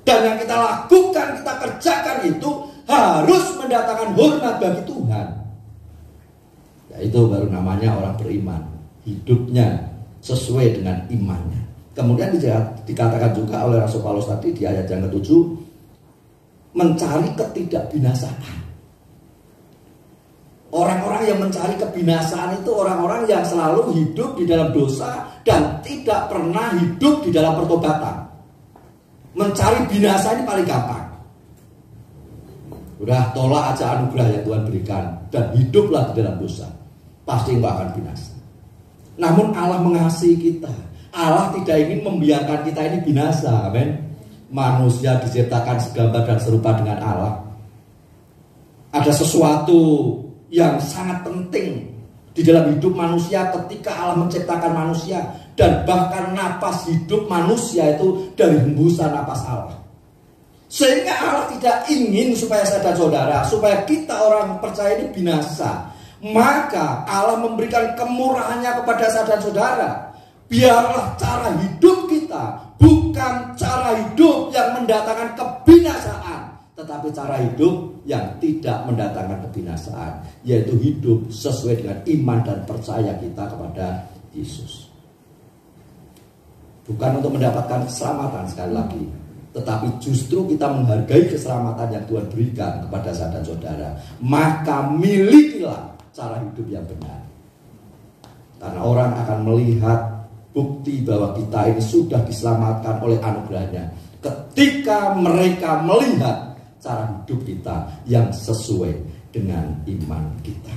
Dan yang kita lakukan, kita kerjakan itu harus mendatangkan hormat bagi Tuhan. Ya, itu baru namanya orang beriman. Hidupnya sesuai dengan imannya. Kemudian dikatakan juga oleh Rasul Paulus tadi di ayat yang ke-7, mencari ketidakbinasaan. Orang-orang yang mencari kebinasaan itu orang-orang yang selalu hidup di dalam dosa dan tidak pernah hidup di dalam pertobatan. Mencari binasa ini paling gampang. Udah, tolak aja anugerah yang Tuhan berikan dan hiduplah di dalam dosa. Pasti enggak akan binasa. Namun Allah mengasihi kita. Allah tidak ingin membiarkan kita ini binasa. Amin. Manusia diciptakan segambar dan serupa dengan Allah. Ada sesuatu yang sangat penting di dalam hidup manusia ketika Allah menciptakan manusia, dan bahkan napas hidup manusia itu dari hembusan napas Allah. Sehingga Allah tidak ingin supaya saya dan saudara, supaya kita orang percaya ini binasa. Maka Allah memberikan kemurahannya kepada saya dan saudara. Biarlah cara hidup kita bukan cara hidup yang mendatangkan kebinasaan, tetapi cara hidup yang tidak mendatangkan kebinasaan, yaitu hidup sesuai dengan iman dan percaya kita kepada Yesus. Bukan untuk mendapatkan keselamatan sekali lagi, tetapi justru kita menghargai keselamatan yang Tuhan berikan kepada saya dan saudara. Maka milikilah cara hidup yang benar. Karena orang akan melihat bukti bahwa kita ini sudah diselamatkan oleh anugerahnya ketika mereka melihat cara hidup kita yang sesuai dengan iman kita.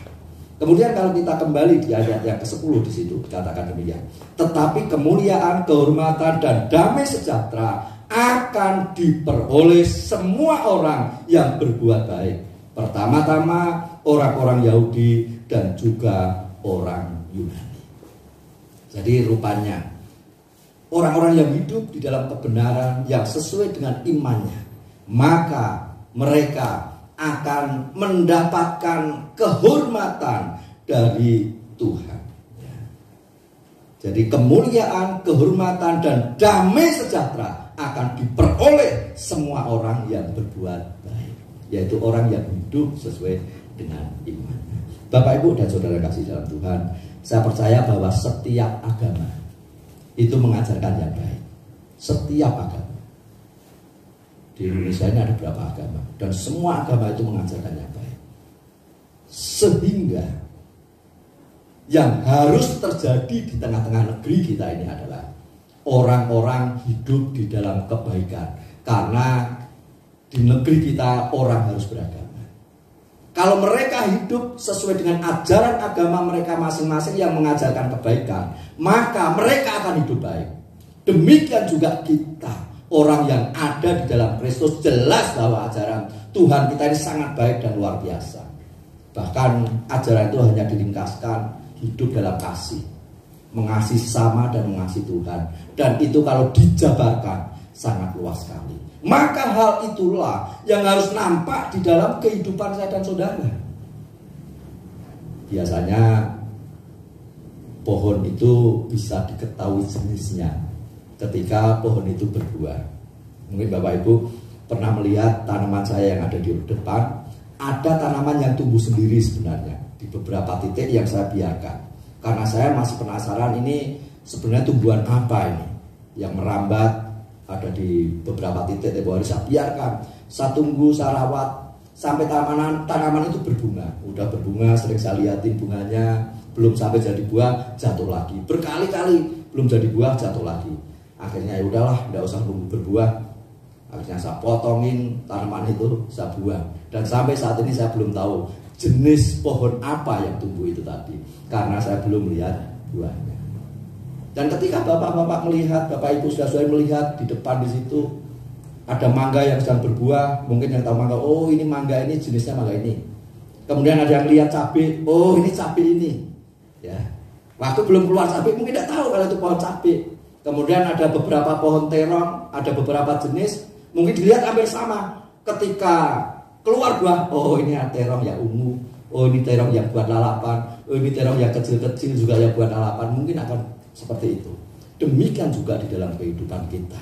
Kemudian kalau kita kembali di ayat yang ke-10 di situ dikatakan demikian. Tetapi kemuliaan, kehormatan dan damai sejahtera akan diperoleh semua orang yang berbuat baik. Pertama-tama orang-orang Yahudi dan juga orang Yunani. Jadi rupanya orang-orang yang hidup di dalam kebenaran yang sesuai dengan imannya, maka mereka akan mendapatkan kehormatan dari Tuhan. Jadi kemuliaan, kehormatan dan damai sejahtera akan diperoleh semua orang yang berbuat baik, yaitu orang yang hidup sesuai dengan imannya. Bapak, Ibu dan saudara kasih dalam Tuhan, saya percaya bahwa setiap agama itu mengajarkan yang baik. Setiap agama. Di Indonesia ini ada berapa agama, dan semua agama itu mengajarkan yang baik. Sehingga yang harus terjadi di tengah-tengah negeri kita ini adalah orang-orang hidup di dalam kebaikan. Karena di negeri kita orang harus beragama. Kalau mereka hidup sesuai dengan ajaran agama mereka masing-masing yang mengajarkan kebaikan, maka mereka akan hidup baik. Demikian juga kita, orang yang ada di dalam Kristus, jelas bahwa ajaran Tuhan kita ini sangat baik dan luar biasa. Bahkan ajaran itu hanya diringkaskan hidup dalam kasih, mengasihi sesama dan mengasihi Tuhan. Dan itu kalau dijabarkan sangat luas sekali. Maka hal itulah yang harus nampak di dalam kehidupan saya dan saudara. Biasanya pohon itu bisa diketahui jenisnya ketika pohon itu berbuah. Mungkin Bapak Ibu pernah melihat tanaman saya yang ada di depan. Ada tanaman yang tumbuh sendiri sebenarnya di beberapa titik yang saya biarkan. Karena saya masih penasaran ini sebenarnya tumbuhan apa ini yang merambat. Ada di beberapa titik tempoh hari saya biarkan, saya tunggu, saya rawat sampai tanaman itu berbunga. Udah berbunga, sering saya lihatin bunganya, belum sampai jadi buah jatuh lagi. Berkali-kali belum jadi buah jatuh lagi. Akhirnya ya udahlah, nggak usah nunggu berbuah. Akhirnya saya potongin tanaman itu, saya buang. Dan sampai saat ini saya belum tahu jenis pohon apa yang tumbuh itu tadi, karena saya belum melihat buahnya. Dan ketika bapak-bapak melihat, bapak ibu saudara melihat di depan di situ ada mangga yang sedang berbuah. Mungkin yang tahu mangga, oh ini mangga ini jenisnya mangga ini. Kemudian ada yang lihat cabai, oh ini cabai ini. Ya, waktu belum keluar cabai mungkin tidak tahu kalau itu pohon cabai. Kemudian ada beberapa pohon terong, ada beberapa jenis, mungkin dilihat hampir sama. Ketika keluar buah, oh ini terong yang ungu, oh ini terong yang buat lalapan, oh ini terong yang kecil-kecil juga yang buat lalapan. Mungkin akan seperti itu. Demikian juga di dalam kehidupan kita.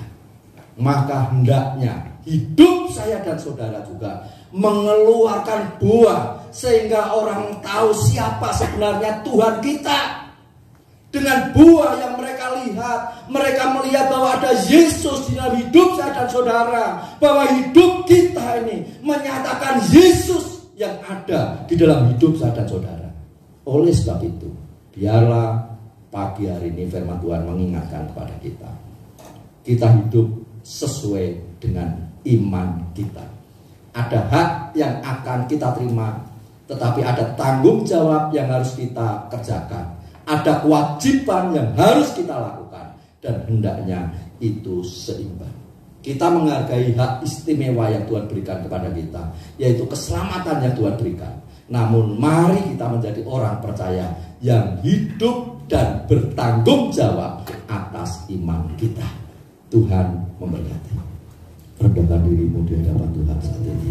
Maka hendaknya hidup saya dan saudara juga mengeluarkan buah, sehingga orang tahu siapa sebenarnya Tuhan kita. Dengan buah yang mereka lihat, mereka melihat bahwa ada Yesus di dalam hidup saya dan saudara, bahwa hidup kita ini menyatakan Yesus yang ada di dalam hidup saya dan saudara. Oleh sebab itu, biarlah pagi hari ini firman Tuhan mengingatkan kepada kita, kita hidup sesuai dengan iman kita. Ada hak yang akan kita terima, tetapi ada tanggung jawab yang harus kita kerjakan. Ada kewajiban yang harus kita lakukan, dan hendaknya itu seimbang. Kita menghargai hak istimewa yang Tuhan berikan kepada kita, yaitu keselamatan yang Tuhan berikan. Namun mari kita menjadi orang percaya yang hidup dan bertanggung jawab atas iman kita. Tuhan memberkati. Rendahkan dirimu di hadapan Tuhan saat ini.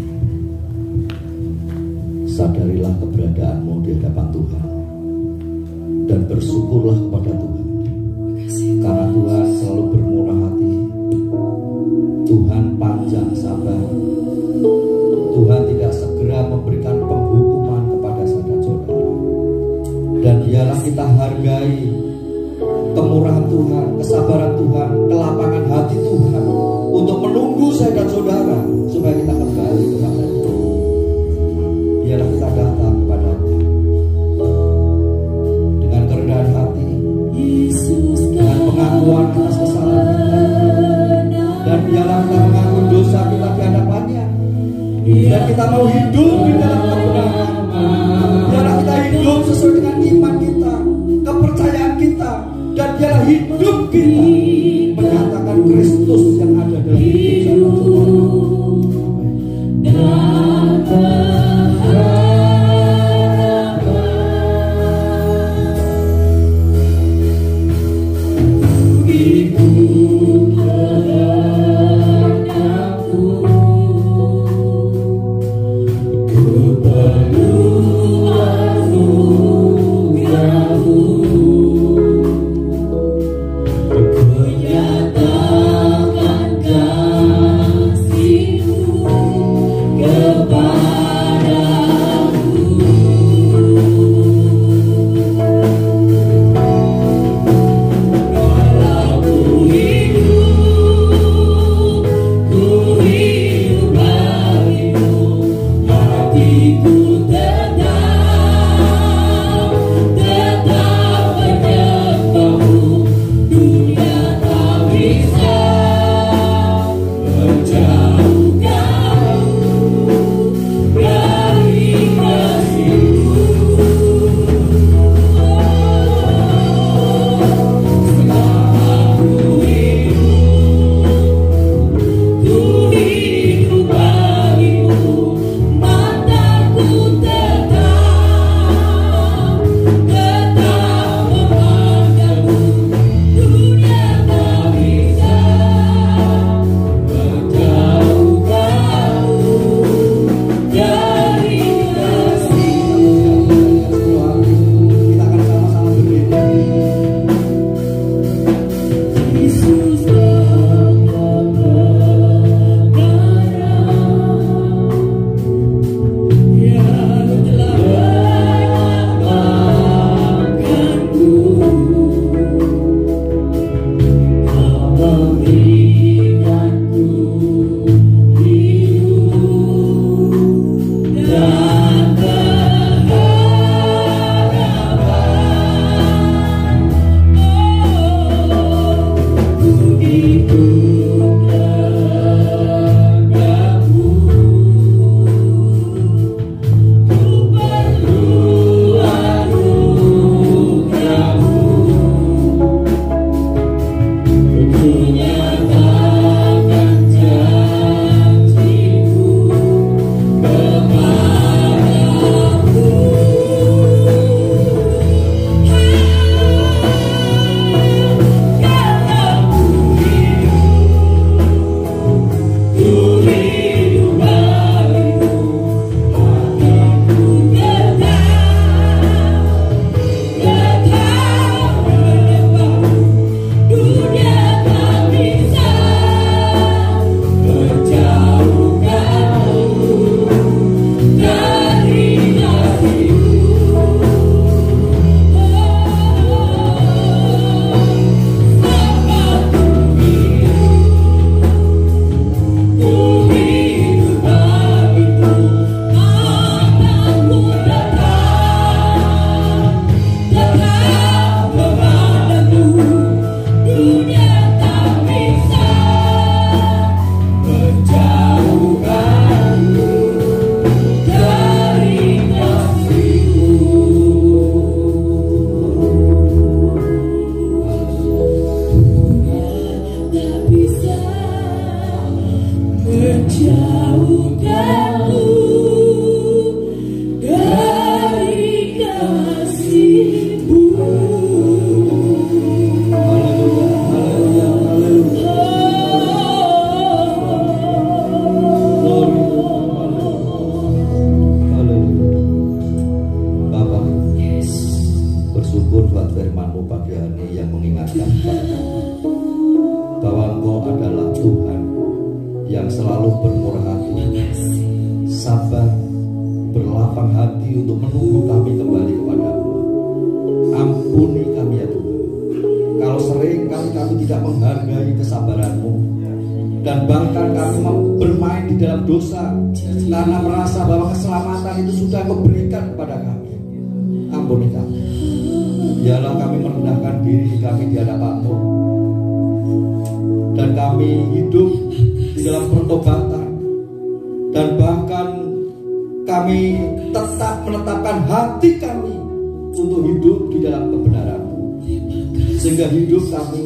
Sadarilah keberadaanmu di hadapan Tuhan, dan bersyukurlah kepada Tuhan, karena Tuhan selalu bermurah hati. Tuhan panjang sabar. Tuhan tidak segera memberikan penghukuman kepada saudara-saudara. Dan biarlah kita hargai kemurahan Tuhan, kesabaran Tuhan, kelapangan hati Tuhan untuk menunggu saya dan saudara supaya kita kembali kepada Dia. Biarlah kita datang kepada Dia dengan kerendahan hati, dengan pengakuan atas kesalahan kita, dan biarlah kita mengaku dosa kita di hadapannya, dan kita mau hidup di dalam kebenaran. Biarlah kita hidup sesuai dengan iman kita, kepercayaan kita, dan biarlah hidup kita menyatakan Kristus yang ada dalam hidup saya. Goodbye. jauhkanku dari kasih-Mu. Bapak, bersyukur buat firman-Mu pagi hari ini yang mengingatkan kepada kami bahwa Engkau adalah Tuhan yang selalu bermurah hati, sabar, berlapang hati untuk menunggu kami kembali kepada-Mu. Ampuni kami ya Tuhan, kalau sering kami tidak menghargai kesabaran-Mu, dan bahkan kami bermain di dalam dosa karena merasa bahwa keselamatan itu sudah Kau berikan kepada kami. Ampuni kami. Biarlah kami merendahkan diri kami di hadapan-Mu, dan kami hidup di dalam pertobatan, dan bahkan kami tetap menetapkan hati kami untuk hidup di dalam kebenaran-Mu, sehingga hidup kami,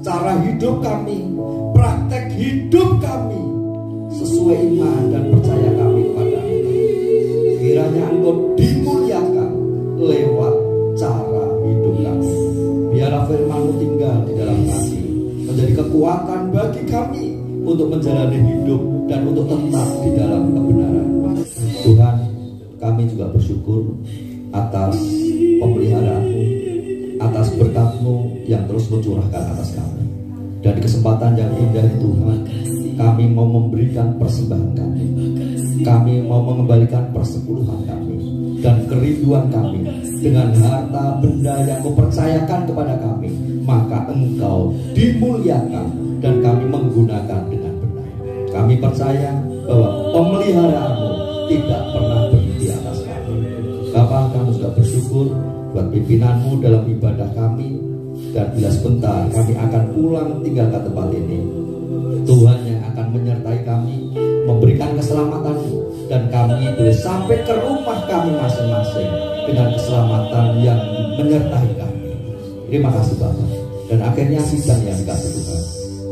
cara hidup kami, praktek hidup kami sesuai iman dan percaya kami kepada-Mu. Kiranya Engkau dimuliakan lewat cara hidup kami. Biarlah firman-Mu tinggal di dalam kami, menjadi kekuatan bagi kami untuk menjalani hidup dan untuk tetap di dalam kebenaran. Tuhan, kami juga bersyukur atas pemeliharaan-Mu, atas berkat-Mu yang terus mencurahkan atas kami. Dan di kesempatan yang indah ini Tuhan, kami mau memberikan persembahan kami. Kami mau mengembalikan persepuluhan kami dan kerinduan kami dengan harta benda yang Kau percayakan kepada kami. Maka Engkau dimuliakan dan kami menggunakan dengan benar. Kami percaya bahwa pemeliharaan-Mu tidak pernah berhenti atas kami. Bapa, kami juga bersyukur buat pimpinan-Mu dalam ibadah kami. Dan bila sebentar kami akan pulang tinggal ke tempat ini, Tuhan yang akan menyertai kami, memberikan keselamatan-Mu, dan kami boleh sampai ke rumah kami masing-masing dengan keselamatan yang menyertai kami. Terima kasih Bapak. Dan akhirnya sidang yang dikasih Tuhan,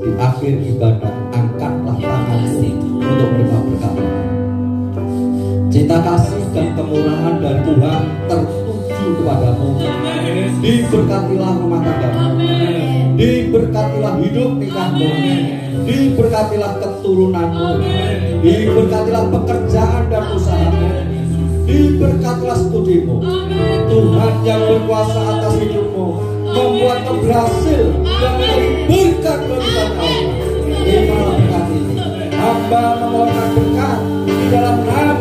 di akhir ibadah angkatlah tangan-Mu untuk menerima berkat. Cinta kasih dan kemurahan dari Tuhan tertuju kepada-Mu. Diberkatilah rumah tangga-Mu, diberkatilah hidup nikah-Mu, diberkatilah keturunan-Mu, diberkatilah pekerjaan dan usaha-Mu, diberkatilah studi-Mu. Tuhan yang berkuasa atas hidup-Mu, membuat Kau berhasil dan memberi berkat bagi Allah. Terimalah berkat ini. Hamba memohon berkat di dalam nama